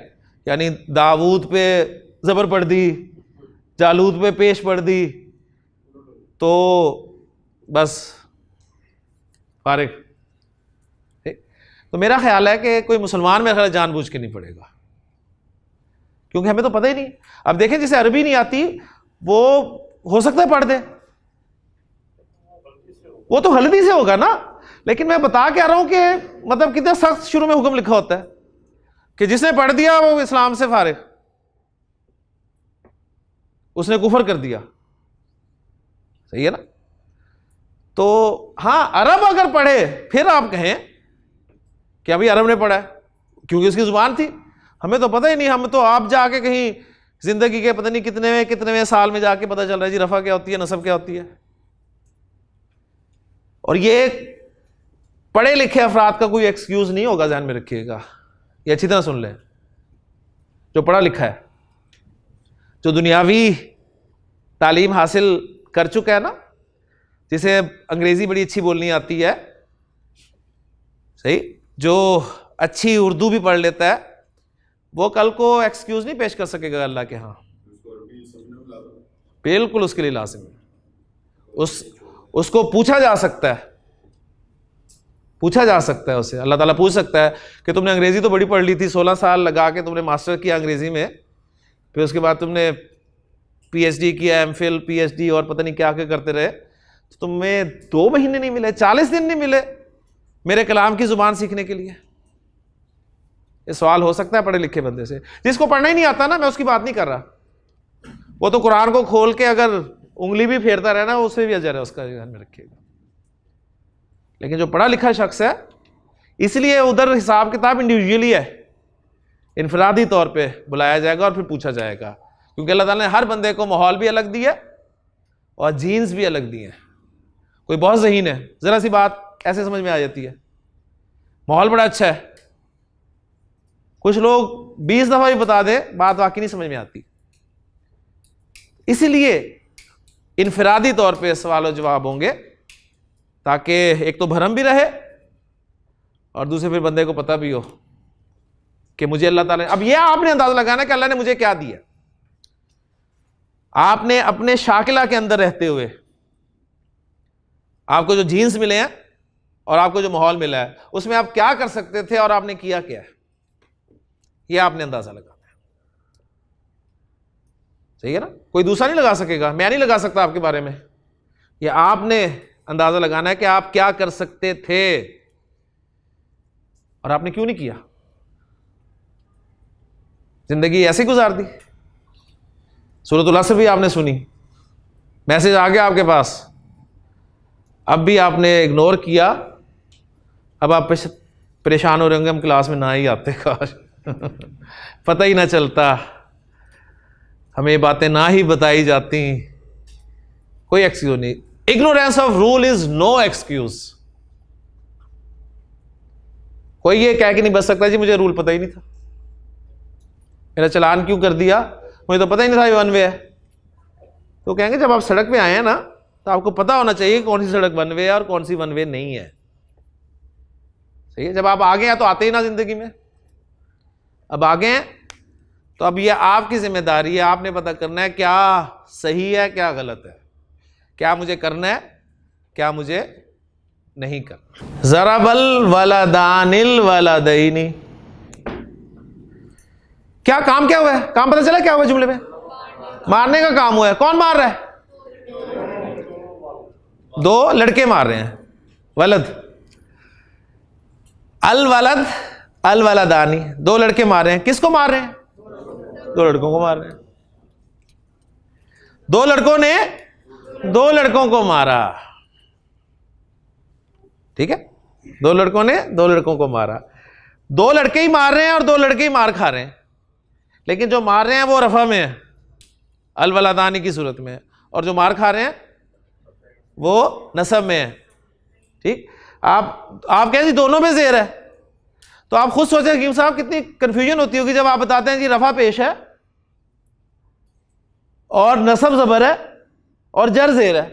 यानी दाऊद पे जबर पढ़ दी, जालूत पे पेश पढ़ दी, तो बस फारिग। तो मेरा ख्याल है कि कोई मुसलमान मेरा ख्याल जानबूझ के नहीं पढ़ेगा, क्योंकि हमें तो पता ही नहीं। अब देखें जिसे अरबी नहीं आती वो हो सकता है पढ़ दे, वो तो गलती से होगा ना। लेकिन मैं बता के आ रहा हूं कि मतलब कितना सख्त शुरू में हुक्म लिखा होता है कि जिसने पढ़ दिया वो इस्लाम से फारिग, उसने कुफर कर दिया, सही है ना। तो हां, अरब अगर पढ़े फिर आप कहें कि अभी अरब ने पढ़ा है, क्योंकि उसकी जुबान थी। हमें तो पता ही नहीं, हम तो आप जाके कहीं जिंदगी के पता नहीं कितने साल में जाके पता चल रहा है जी रफा क्या होती है, नसब क्या होती है। और ये पढ़े लिखे अफराद का कोई एक्सक्यूज नहीं होगा, ध्यान में रखिएगा, ये अच्छी तरह सुन लें। जो पढ़ा लिखा है, जो दुनियावी तालीम हासिल कर चुका है ना, जिसे अंग्रेजी बड़ी अच्छी बोलनी आती है, सही, जो अच्छी उर्दू भी पढ़ लेता है, वो कल को एक्सक्यूज नहीं पेश कर सकेगा अल्लाह के यहाँ। बिल्कुल उसके लिए लाजिम है, उसको पूछा जा सकता है, पूछा जा सकता है उससे। अल्लाह ताला पूछ सकता है कि तुमने अंग्रेजी तो बड़ी पढ़ ली थी, 16 साल लगा के तुमने मास्टर किया अंग्रेजी में, फिर उसके बाद तुमने पीएचडी किया, एमफिल, पीएचडी और पता नहीं क्या क्या करते रहे, तो तुम्हें 2 महीने नहीं मिले, 40 दिन नहीं मिले मेरे कलाम की जुबान सीखने के लिए। ये सवाल हो सकता है पढ़े लिखे बंदे से। जिसको पढ़ना ही नहीं आता ना, मैं उसकी बात नहीं कर रहा, वो तो कुरान को खोल के अगर उंगली भी फेरता रहना उससे भी अजर है, उसका ध्यान में रखिएगा। लेकिन जो पढ़ा लिखा शख्स है, इसलिए उधर हिसाब किताब इंडिविजुअली है, इनफरादी तौर पे बुलाया जाएगा और फिर पूछा जाएगा, क्योंकि अल्लाह ताला ने हर बंदे को माहौल भी अलग दिया और जीन्स भी अलग दी है। कोई बहुत ज़हीन है, ज़रा सी बात ऐसे समझ में आ जाती है, माहौल बड़ा अच्छा है, कुछ लोग 20 दफ़ा भी बता दे, बात वाकई नहीं समझ में आती। इसीलिए इनफरादी तौर पे सवाल और जवाब होंगे, ताकि एक तो भरम भी रहे और दूसरे फिर बंदे को पता भी हो कि मुझे अल्लाह ताला ने, अब यह आपने अंदाजा लगाना कि अल्लाह ने मुझे क्या दिया। आपने अपने शाकिला के अंदर रहते हुए आपको जो जीन्स मिले हैं और आपको जो माहौल मिला है उसमें आप क्या कर सकते थे और आपने किया क्या है, यह आपने अंदाजा लगाना है। सही है ना, कोई दूसरा नहीं लगा सकेगा, मैं नहीं लगा सकता आपके बारे में। यह आपने अंदाजा लगाना है कि आप क्या कर सकते थे और आपने क्यों नहीं किया। जिंदगी ऐसे गुजार दी। सूरतुल असर भी आपने सुनी, मैसेज आ गया आपके पास, अब भी आपने इग्नोर किया। अब आप परेशान हो रहे होंगे हम क्लास में ना ही आते, काश पता ही ना चलता, हमें ये बातें ना ही बताई जाती। कोई एक्सक्यूज नहीं। Ignorance of rule is no excuse. कोई ये कह के नहीं बच सकता जी मुझे रूल पता ही नहीं था, मेरा चलान क्यों कर दिया, मुझे तो पता ही नहीं था ये वन वे है। तो कहेंगे जब आप सड़क पे आए हैं ना तो आपको पता होना चाहिए कौन सी सड़क वन वे है और कौन सी वन वे नहीं है। सही है, जब आप आगे हैं तो आते ही ना जिंदगी में, अब आगे हैं तो अब ये आपकी जिम्मेदारी है, आपने पता करना है क्या सही है क्या गलत है, क्या मुझे करना है क्या मुझे नहीं करना। ज़रबल वलदानिल वलदैनी, क्या काम क्या हुआ है, काम पता चला क्या हुआ जुमले में, मारने का काम हुआ है। कौन मार रहा है, दो लड़के मार रहे हैं। वलद, अल वलद अल वलदानी, दो लड़के मार रहे हैं। किसको मार रहे हैं, दो लड़कों को मार रहे हैं। दो लड़कों ने दो लड़कों को मारा, ठीक है, दो लड़कों ने दो लड़कों को मारा। दो लड़के ही मार रहे हैं और दो लड़के ही मार खा रहे हैं, लेकिन जो मार रहे हैं वो रफा में है, अल वलदानी की सूरत में है, और जो मार खा रहे हैं वो नसब में है। ठीक, आप कहें जी दोनों में ज़ेर है, तो आप खुद सोचें हकीम साहब कितनी कंफ्यूजन होती होगी जब आप बताते हैं जी रफा पेश है और नसब ज़बर है और जर ज़ेर है,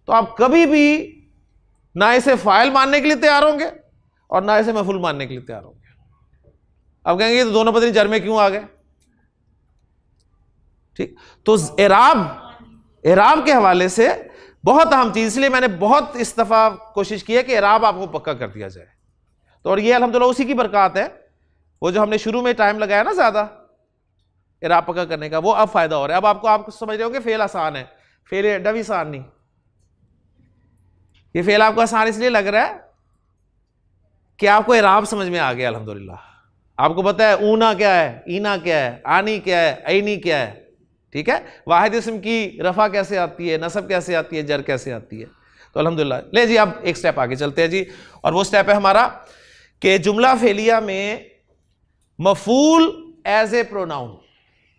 तो आप कभी भी ना इसे फाइल मानने के लिए तैयार होंगे और ना इसे मफूल मानने के लिए तैयार होंगे। अब कहेंगे तो दोनों पता नहीं जर में क्यों आ गए। ठीक, तो एराब के हवाले से बहुत अहम चीज, इसलिए मैंने बहुत इस दफा कोशिश की है कि एराब आपको पक्का कर दिया जाए। तो और ये अल्हम्दुलिल्लाह उसी की बरकत है, वो जो हमने शुरू में टाइम लगाया ना ज्यादा एराब पक्का करने का, वो अब फायदा हो रहा है। अब आपको समझ रहे होंगे फेल आसान है, फेल एडा भी आसान नहीं। ये फेल आपको आसान इसलिए लग रहा है कि आपको एराब समझ में आ गया अल्हम्दुलिल्लाह। आपको पता है ऊना क्या है, ईना क्या है, आनी क्या है, ऐनी क्या है। ठीक है, वाहिद इस्म की रफा कैसे आती है, नसब कैसे आती है, जर कैसे आती है। तो अल्हम्दुलिल्लाह। ले जी अब एक स्टेप आगे चलते हैं जी, और वो स्टेप है हमारा कि जुमला फेलिया में मफूल एज ए प्रोनाउन।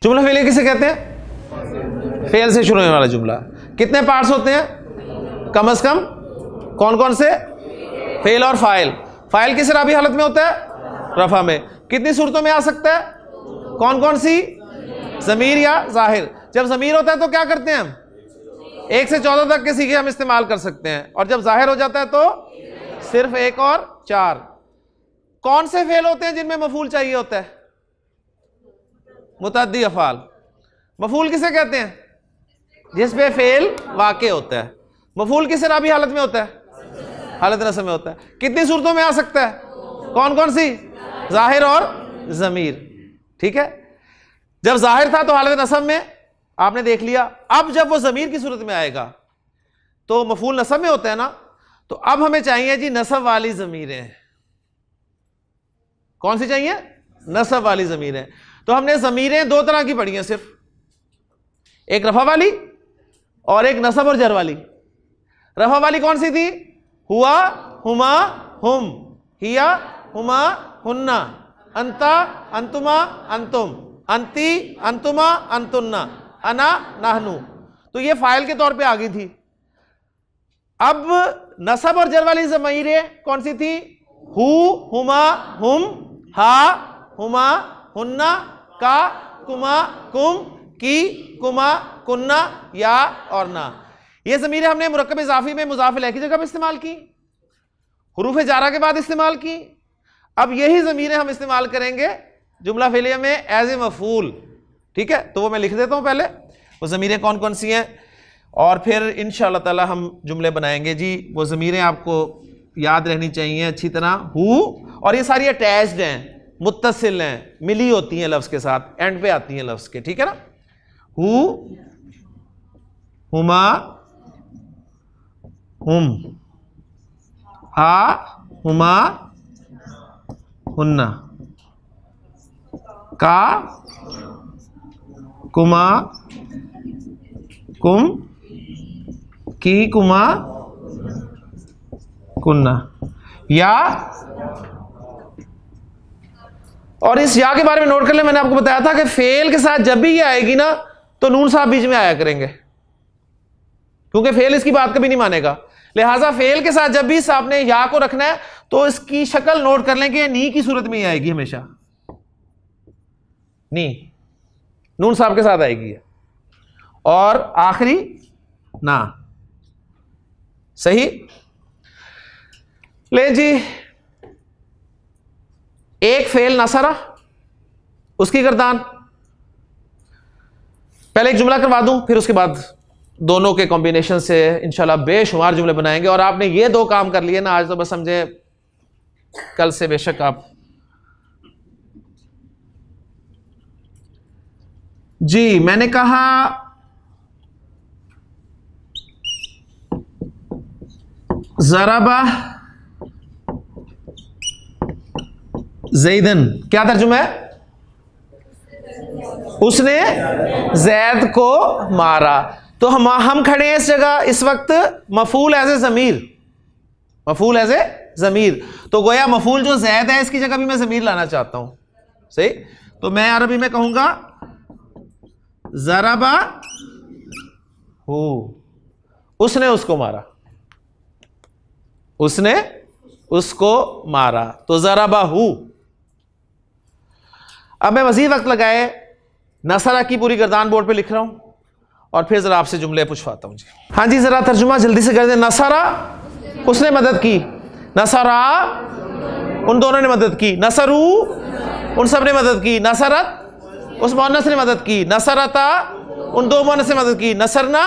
जुमला फेलिया किसे कहते हैं, फेल से शुरू होने वाला जुमला। कितने पार्ट्स होते हैं कम अज कम, कौन कौन से, फेल और फाइल। फाइल किस राबी हालत में होता है, रफा में। कितनी सूरतों में आ सकता है, कौन कौन सी, ज़मीर या ज़ाहिर। जब ज़मीर होता है तो क्या करते हैं हम, 1 से 14 तक के सीखे हम इस्तेमाल कर सकते हैं, और जब ज़ाहिर हो जाता है तो सिर्फ 1 और 4। कौन से फेल होते हैं जिनमें मफूल चाहिए होता है, मुतअद्दी अफ़ाल। मफूल किसे कहते हैं, जिसपे फेल वाक़े होता है। मफूल किस राबी हालत में होता है, हालत नस्ब में होता है। कितनी सूरतों में आ सकता है, कौन कौन सी, ज़ाहिर और ज़मीर। ठीक है, जब ज़ाहिर था तो हालत नस्ब में आपने देख लिया। अब जब वो ज़मीर की सूरत में आएगा तो मफूल नस्ब में होता है ना, तो अब हमें चाहिए जी नस्ब वाली ज़मीरें। कौन सी चाहिए, नस्ब वाली ज़मीरें। तो हमने ज़मीरें दो तरह की पढ़ी हैं सिर्फ, एक रफा वाली और एक नस्ब और जर वाली। रफा वाली कौन सी थी, हुआ, हुमा, हुम, हिया, हुमा, हुन्ना, अंता, अंतुमा, अंतुम, अंती, अंतुमा, अंतुन्ना, अना, नाहनु। तो ये फाइल के तौर पे आ गई थी। अब नसब और जर वाली ज़मीरें कौन सी थी, हु, हुमा, हुम, हा, हुमा, हुन्ना, का, कुमा, कुम, की, कुमा, कुन्ना, या और ना। ये ज़मीरें हमने मुरक्कब इज़ाफ़ी में मुज़ाफ़ इलैह की जगह पे इस्तेमाल की। हुरूफ जारा के बाद इस्तेमाल की। अब यही ज़मीरें हम इस्तेमाल करेंगे जुमला फ़िलिया में एज ए मफूल, ठीक है। तो वो मैं लिख देता हूं पहले, वो ज़मीरें कौन कौन सी हैं, और फिर इंशाअल्लाह ताला हम जुमले बनाएंगे जी। वो ज़मीरें आपको याद रहनी चाहिए अच्छी तरह। हु, और ये सारी अटैच्ड हैं, मुत्तसिल हैं, मिली होती हैं लफ्ज़ के साथ, एंड पे आती हैं लफ्ज़ के, ठीक है ना। हु, हुमा, हुम, हा, हुमा, हुन्ना, का, कुमा, कुम, की, कुमा, कुन्ना, या। और इस या के बारे में नोट कर ले, मैंने आपको बताया था कि फेल के साथ जब भी ये आएगी ना तो नून साहब बीच में आया करेंगे, क्योंकि फेल इसकी बात कभी नहीं मानेगा। लिहाजा फेल के साथ जब भी आपने या को रखना है तो इसकी शक्ल नोट कर लें कि नी की सूरत में ही आएगी हमेशा, नी नून साहब के साथ आएगी, और आखिरी ना। सही। ले जी, एक फेल नसरा, उसकी गर्दान। पहले एक जुमला करवा दूं, फिर उसके बाद दोनों के कॉम्बिनेशन से इंशाल्लाह बेशुमार जुमले बनाएंगे। और आपने ये दो काम कर लिए ना आज, तो बस समझे कल से बेशक आप। जी, मैंने कहा ज़राबा ज़ैदन, क्या तर्जुमा है? उसने जैद को मारा। तो हम खड़े हैं इस जगह इस वक्त मफूल as a Zamir, मफूल as a ज़मीर। तो गोया मफूल जो जैद है इसकी जगह भी मैं ज़मीर लाना चाहता हूं। सही। तो मैं अरबी में कहूंगा ज़राबा हु, उसने उसको मारा, उसने उसको मारा, तो ज़राबा हु। अब मैं मजीद वक्त लगाए नसरा की पूरी गर्दान बोर्ड पे लिख रहा हूं और फिर जरा आपसे जुमले पूछवाता हूं जी। हाँ जी, जरा तर्जुमा जल्दी से कर दें। नसरा उसने मदद की, नसरा उन दोनों ने मदद की, नसरू उन सब ने मदद की, नसरत उस मोहनस ने मदद की, नसरता उन दो मोहनस ने मदद की, नसरना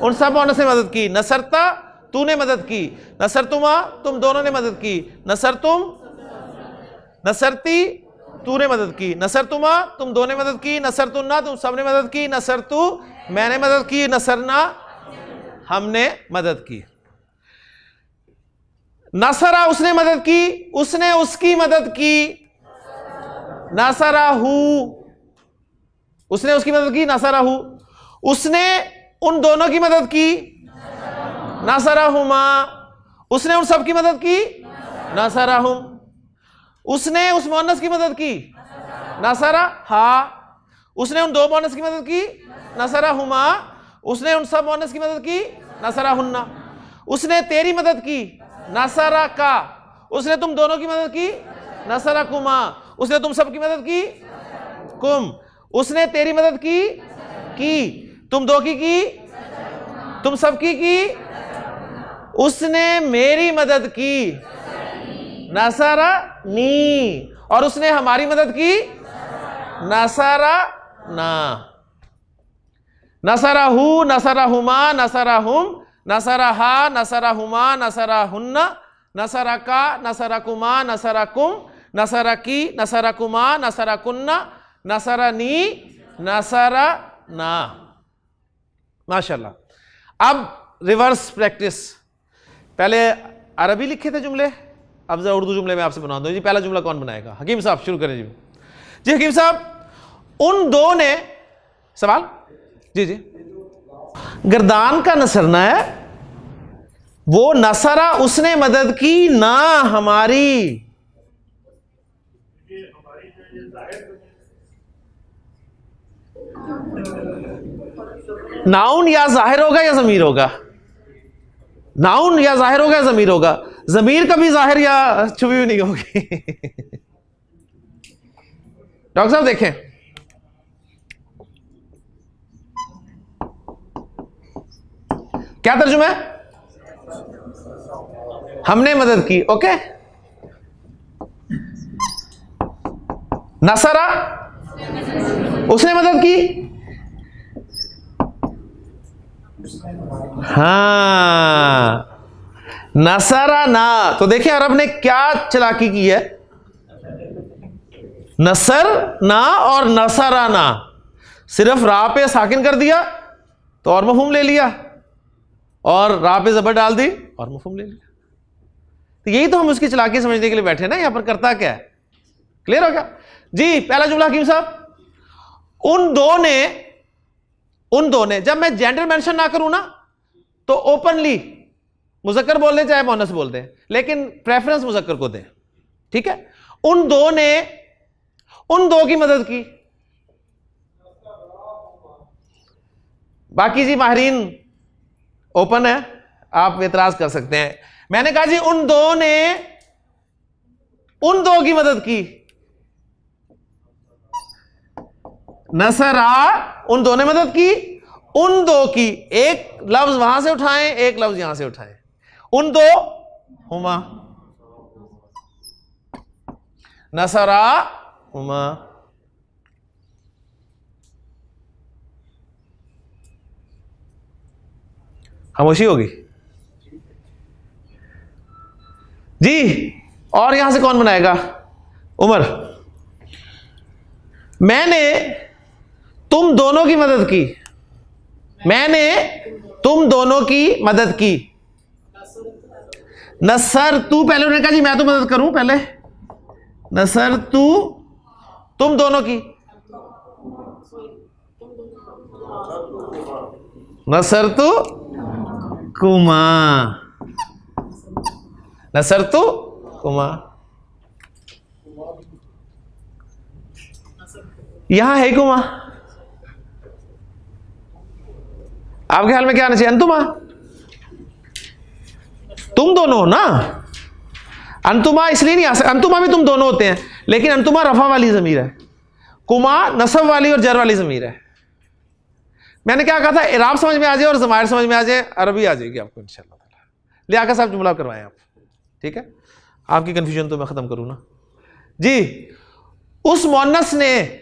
उन सब मोहनस ने मदद की, नसरता तूने मदद की, नसरतुमा तुम दोनों ने मदद की, नसरतुम नसरती तूने मदद की, नसरतुमा तुम दो ने मदद की, नसरतुन्ना तुम सब ने मदद की, नसरतु मैंने मदद की, नसरना हमने मदद की। नसरा उसने मदद की, उसने उसकी मदद की, नसराहू उसने उसकी मदद की, नसराहू उसने उन दोनों की मदद की, नसराहुमा उसने उन सब की मदद की, नसराहुम उसने उस मोहनस की मदद की, नसरा हा उसने उन दो मोहनस की मदद की, नसरा हुमा उसने उन सब मोहनस की मदद की, नसरा हुन्ना उसने तेरी मदद की, नसरा का उसने तुम दोनों की मदद की, नसरा कुमा उसने तुम सब की मदद की, कुम उसने तेरी मदद की तुम दो की तुम सब की, उसने मेरी मदद की, नसरा नी और उसने हमारी मदद की, नसरा ना। नसरा हु, नसरा हुमा, नसरा हुम, नसरा हा, नसरा हुमा, नसरा हुन्ना, नसरा का, नसरा कुमा, नसरा कुम, नसरा की, नसरा कुमा, नसरा कुन्ना, नसरा नी, नसरा ना। माशाल्लाह। अब रिवर्स प्रैक्टिस। पहले अरबी लिखे थे जुमले, अब जरा उर्दू जुमले में आपसे बना दो जी। पहला जुमला कौन बनाएगा? हकीम साहब शुरू करें जी। जी हकीम साहब, उन दो ने सवाल जी जी गर्दान का नसरना है, वो नसरा उसने मदद की ना हमारी। नाउन या जाहिर होगा या जमीर होगा? नाउन या जाहिर होगा या जमीर होगा? जमीर कभी जाहिर या छुपी हुई नहीं होगी। डॉक्टर साहब देखें, क्या तर्जुमा है? हमने मदद की, ओके। नसरा, उसने मदद की, हाँ, नसरा ना। तो देखिए अरब ने क्या चालाकी की है, नसर ना और नसरा ना, सिर्फ रा पे साकिन कर दिया तो और मफहूम ले लिया, और रा पे जबर डाल दी और मफहूम ले लिया। तो यही तो हम उसकी चालाकी समझने के लिए बैठे ना, यहां पर करता क्या है, क्लियर हो गया जी। पहला जुमला हकीम साहब, उन दो ने, जब मैं जेंडर मेंशन ना करूं ना तो ओपनली मुजक्कर बोल दें चाहे मोनस बोल दें, लेकिन प्रेफरेंस मुजक्कर को दें, ठीक है। उन दो ने उन दो की मदद की। बाकी जी माहरीन ओपन है, आप एतराज कर सकते हैं। मैंने कहा जी उन दो ने उन दो की मदद की, नसरा, उन दो ने मदद की, उन दो की, एक लफ्ज वहां से उठाएं, एक लफ्ज यहां से उठाएं, उन दो हुमा, नसरा हुमा। खामोशी होगी जी। और यहां से कौन बनाएगा, उमर। मैंने तुम दोनों की मदद की, मैंने तुम दोनों की मदद की। नसर तू, पहले उन्होंने कहा जी मैं तो मदद करूं पहले, नसर तू तुम दोनों की, नसर तू कुमा, नसर तू कुमा। यहां है कुमा, आपके ख्याल में क्या आना चाहिए, अंतुमा। तुम दोनों हो ना, अंतुमा इसलिए नहीं आ सकता, अंतुमा भी तुम दोनों होते हैं, लेकिन अंतुमा रफा वाली जमीर है, कुमा नसब वाली और जर वाली जमीर है। मैंने क्या कहा था, इराब समझ में आ जाए और जमायर समझ में आ जाए, अरबी आ जाएगी आपको इंशाल्लाह ताला। लियाकत साहब जुमला करवाएं आप, ठीक है, आपकी कंफ्यूजन तो मैं खत्म करूं ना जी। उस मोनस ने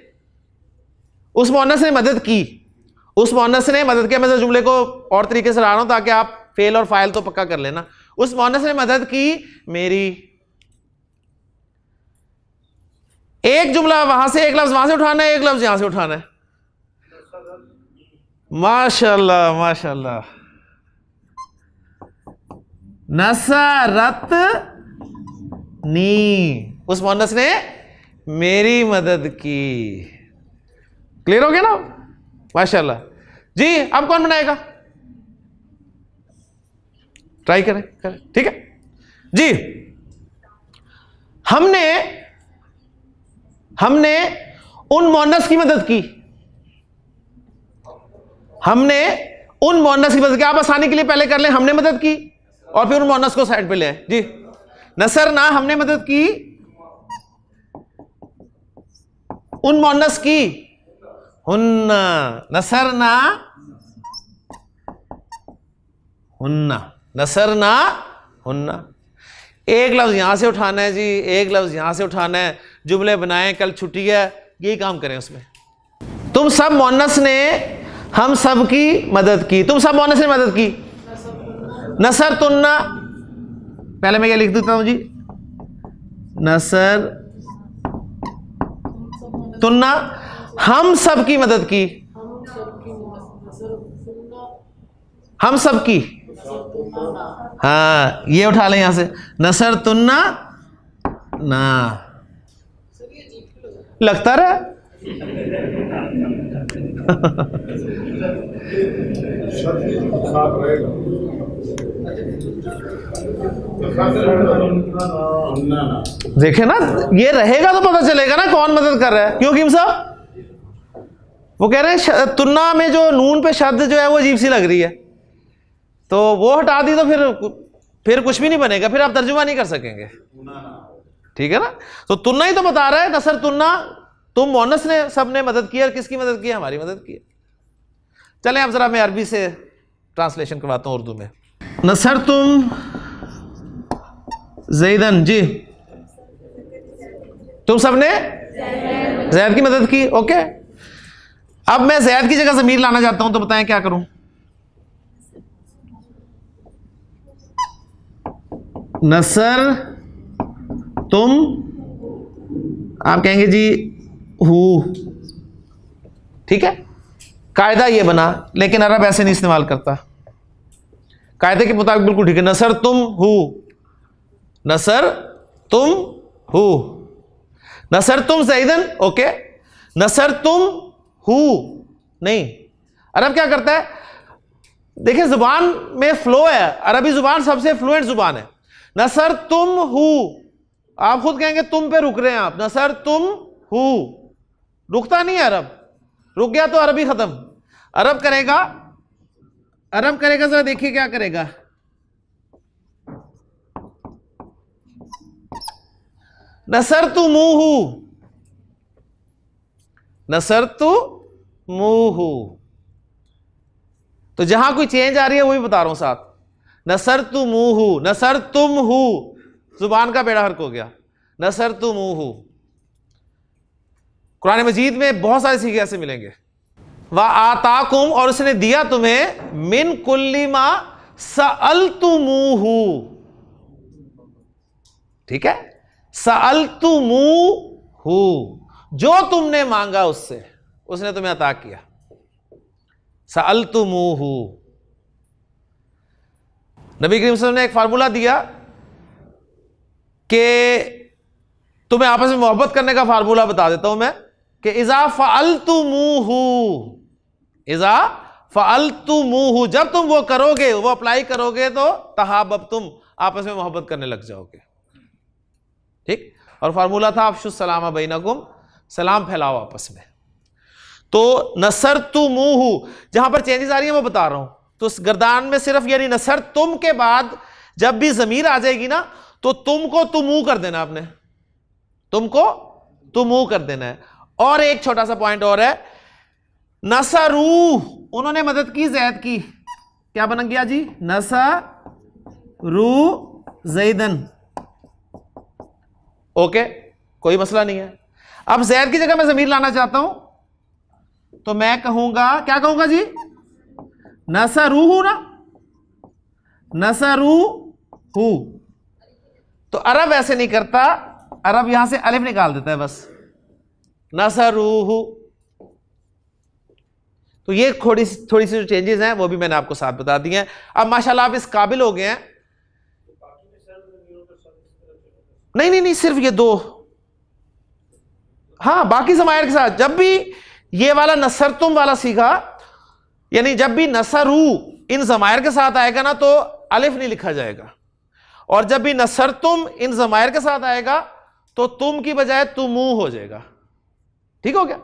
मदद की, उस मोनस ने मदद किया। मैं जुमले को और तरीके से ला रहा हूं ताकि आप फेल और फाइल तो पक्का कर लेना। उस मोनस ने मदद की मेरी, एक जुमला वहां से, एक लफ्ज वहां से उठाना है, एक लफ्ज यहां से उठाना है। माशाल्लाह माशाल्लाह। नसरत नी, उस मोनस ने मेरी मदद की। क्लियर हो गया ना, माशाल्लाह जी। अब कौन बनाएगा, ट्राई करें, ठीक है जी। हमने उन मोनस की मदद की, हमने उन मोनस की मदद की। आप आसानी के लिए पहले कर लें, हमने मदद की और फिर उन मोनस को साइड पे ले आए जी। नसर ना, हमने मदद की, उन मोनस की, हुन्ना, नसर ना हुन्ना, नसर ना हुन्ना। एक लफ्ज यहां से उठाना है जी, एक लफ्ज यहां से उठाना है। जुमले बनाएं, कल छुट्टी है, यही काम करें उसमें। तुम सब मोनस ने हम सब की मदद की, तुम सब मोनस ने मदद की। नसर तुन्ना, पहले मैं क्या लिख देता हूं जी, नसर तुन्ना, हम सब की मदद की, हम सब की, हाँ ये उठा लें यहां से, नसर तुन्ना ना, लगता रहा देखे ना, ये रहेगा तो पता चलेगा ना कौन मदद कर रहा है। क्यों कीम साहब, वो कह रहे हैं तुन्ना में जो नून पे शब्द जो है वो अजीब सी लग रही है, तो वो हटा दी तो फिर कुछ भी नहीं बनेगा, फिर आप तर्जुमा नहीं कर सकेंगे, ठीक है ना। तो तुन्ना ही तो बता रहा है, नसर तुन्ना, तुम मोनस ने सब ने मदद की, और किसकी मदद की, हमारी मदद की। चलें अब जरा मैं अरबी से ट्रांसलेशन करवाता हूं उर्दू में। नसर तुम ज़ैदन जी, तुम सबने ज़ैद की मदद की। ओके, अब मैं ज़ैद की जगह ज़मीर लाना चाहता हूं, तो बताएं क्या करूं? नसर तुम, आप कहेंगे जी हु, ठीक है, कायदा ये बना, लेकिन अरब ऐसे नहीं इस्तेमाल करता। कायदे के मुताबिक बिल्कुल ठीक है। नसर तुम हु, नसर तुम हु, नसर तुम ज़ैदन, ओके, नसर तुम हु नहीं। अरब क्या करता है, देखिए जुबान में फ्लो है, अरबी जुबान सबसे फ्लुएंट जुबान है। नसर तुम हु, आप खुद कहेंगे तुम पे रुक रहे हैं आप, नसर तुम हु, रुकता नहीं है अरब, रुक गया तो अरबी खत्म। अरब करेगा, अरब करेगा, जरा देखिए क्या करेगा, नसर तु मुहु, नसर तु मुहु, तो जहां कोई चेंज आ रही है वो भी बता रहा हूं साथ। नसर तु मुहु, नसर तुम हु, जुबान का बेड़ा हर्क हो गया, नसर तु मुहु। कुरान मजीद में बहुत सारे सीखे ऐसे मिलेंगे। व आताकुम, और उसने दिया तुम्हें, मिन कुल्ली मा सअलतुमूहु, ठीक है, सअलतुमूहु, जो तुमने मांगा उससे उसने तुम्हें अता किया। सअलतुमूहु, नबी करीम सल्लल्लाहु अलैहि वसल्लम ने एक फार्मूला दिया कि तुम्हें आपस में मोहब्बत करने का फार्मूला बता देता हूं मैं, कि इज़ा फ़अलतुमूहु, इज़ा फ़अलतुमूहु, जब तुम वो करोगे, वो अप्लाई करोगे, तो तहाब्बतुम, आपस में मोहब्बत करने लग जाओगे। ठीक, और फार्मूला था अफ़शुस सलाम बैनकुम, सलाम फैलाओ आपस में। तो नसरतुमूहु, जहां पर चेंजेस आ रही है वो बता रहा हूं। तो उस गर्दान में सिर्फ यानी नसर तुम के बाद जब भी जमीर आ जाएगी ना, तो तुमको तुमू कर देना, आपने तुमको तुमू कर देना है। और एक छोटा सा पॉइंट और है, नसरू, उन्होंने मदद की ज़ैद की, क्या बन गया जी, नसरू ज़ैदन, ओके, कोई मसला नहीं है। अब ज़ैद की जगह मैं ज़मीर लाना चाहता हूं, तो मैं कहूंगा, क्या कहूंगा जी, नसरूहु ना, नसरूहु। तो अरब ऐसे नहीं करता, अरब यहां से अलिफ निकाल देता है बस, नसरूहु। तो ये थोड़ी सी जो चेंजेस हैं वो भी मैंने आपको साथ बता दिए हैं। अब माशाल्लाह आप इस काबिल हो गए हैं। नहीं, सिर्फ ये दो, हाँ, बाकी ज़मायर के साथ जब भी ये वाला नसरतुम वाला सीखा, यानी जब भी नसरू इन ज़मायर के साथ आएगा ना, तो अलिफ नहीं लिखा जाएगा, और जब भी नसरतुम इन ज़मायर के साथ आएगा तो तुम की बजाय तुमू हो जाएगा। ठीक हो गया,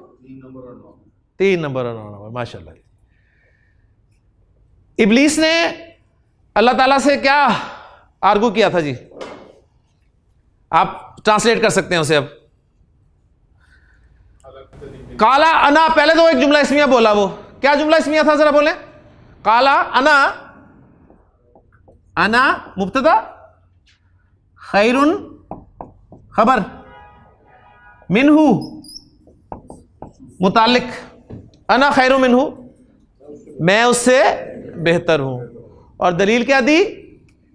3 नंबर और 9 नंबर, माशाल्लाह। इब्लीस ने अल्लाह ताला से क्या आर्गू किया था जी, आप ट्रांसलेट कर सकते हैं उसे। अब काला अना, पहले तो एक जुमला इस्मिया बोला, वो क्या जुमला इस्मिया था जरा बोले। काला अना, अना मुब्तदा, खैरुन खबर, मिनहु मुतालिक, अना खैरुन मिनहु, मैं उससे बेहतर हूं। और दलील क्या दी,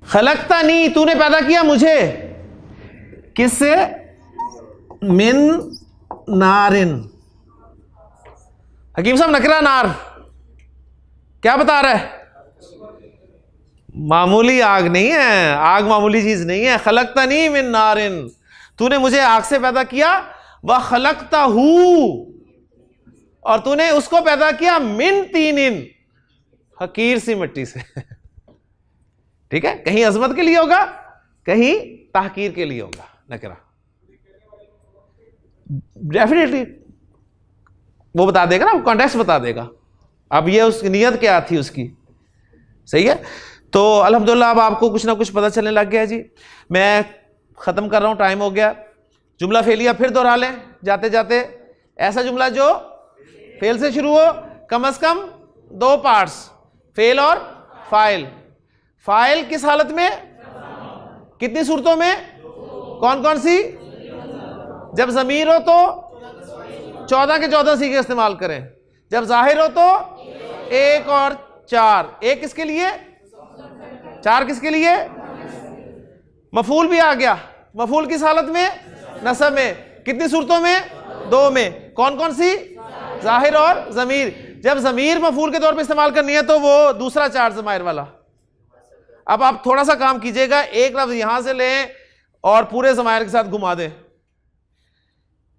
खलकतानी, तूने पैदा किया मुझे, किससे, मिन नारिन। हकीम साहब नकरा नार क्या बता रहा है, मामूली आग नहीं है, आग मामूली चीज नहीं है। खलकतानी मिन नारिन, तूने मुझे आग से पैदा किया, व खलकताहू, और तूने उसको पैदा किया, मिन तीनिन, हकीर सी मिट्टी से। ठीक है, कहीं अजमत के लिए होगा, कहीं ताहकीर के लिए होगा नकरा, डेफिनेटली वो बता देगा ना, कॉन्टेक्स्ट बता देगा। अब ये उसकी नियत क्या थी उसकी, सही है। तो अल्हम्दुलिल्लाह अब आपको कुछ ना कुछ पता चलने लग गया जी। मैं ख़त्म कर रहा हूँ, टाइम हो गया। जुमला फेलिया फिर दोहरा लें जाते जाते, ऐसा जुमला जो फेल से शुरू हो, कम से कम 2 पार्ट्स, फेल और फाइल। फाइल किस हालत में, कितनी सूरतों में? कौन कौन सी? जब ज़मीर हो तो 14 के 14 सीगे इस्तेमाल करें, जब जाहिर हो तो 1 और 4। 1 किसके लिए? 4 किसके लिए? मफूल भी आ गया, मफूल किस हालत में? नसब में। कितनी सूरतों में? 2 में। कौन कौन सी? जाहिर और ज़मीर। जब ज़मीर मफूल के तौर पे इस्तेमाल करनी है तो वो दूसरा 4 ज़माइर वाला। अब आप थोड़ा सा काम कीजिएगा, एक लफ्ज यहां से लें और पूरे ज़माइर के साथ घुमा दें।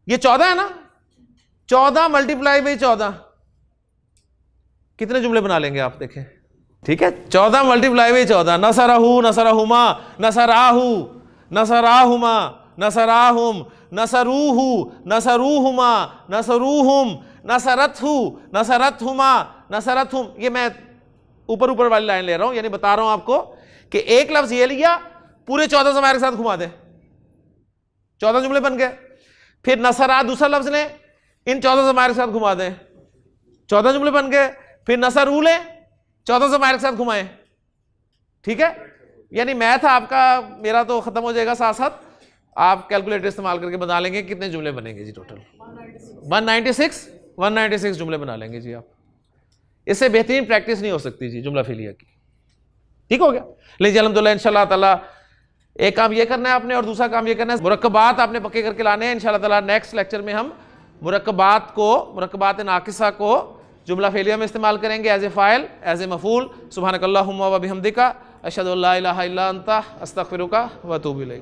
ये 14 है ना, 14 मल्टीप्लाई बाई 14 कितने जुमले बना लेंगे आप? देखें, ठीक है, 14 मल्टीप्लाई बाई 14। नसरहू, नसरहुमा, नसराहू, नसराहुमा, नसराहुम, नसरूहू, नसरूहुमा, नसरूहुम, नसरतहू, नसरतहुमा, नसरतहुम। ये मैं ऊपर ऊपर वाली लाइन ले रहा हूं, यानी बता रहा हूं आपको कि एक लफ्ज ये लिया, पूरे 14 ज़माइर के साथ घुमा दे, 14 जुमले बन गए। फिर नसरा दूसरा लफ्ज लें, इन 14 ज़माइर के साथ घुमा दें, 14 जुमले बन गए। फिर नसरू लें, 14 ज़माइर के साथ घुमाएं, ठीक है। यानी मैथ आपका मेरा तो खत्म हो जाएगा, साथ साथ आप कैलकुलेटर इस्तेमाल करके बना लेंगे कितने जुमले बनेंगे जी टोटल। 196 जुमले बना लेंगे जी आप। इससे बेहतरीन प्रैक्टिस नहीं हो सकती जी जुमला फिलिया की। ठीक हो गया। लीजिए अल्हम्दुलिल्लाह इंशाल्लाह ताला एक काम ये करना है आपने और दूसरा काम ये करना है मुरक्कबात आपने पक्के करके लाने हैं। इंशाल्लाह ताला नेक्स्ट लेक्चर में हम मुरक्कबात नाकिसा को जुमला फेलिया में इस्तेमाल करेंगे, एज ए फ़ाइल, एज ए मफ़ूल। सुब्हानकल्लाहुम्मा व बिहम्दिका अशहदु अल्ला इलाहा इल्ला अंता अस्तगफिरुका व अतूबु इलैक।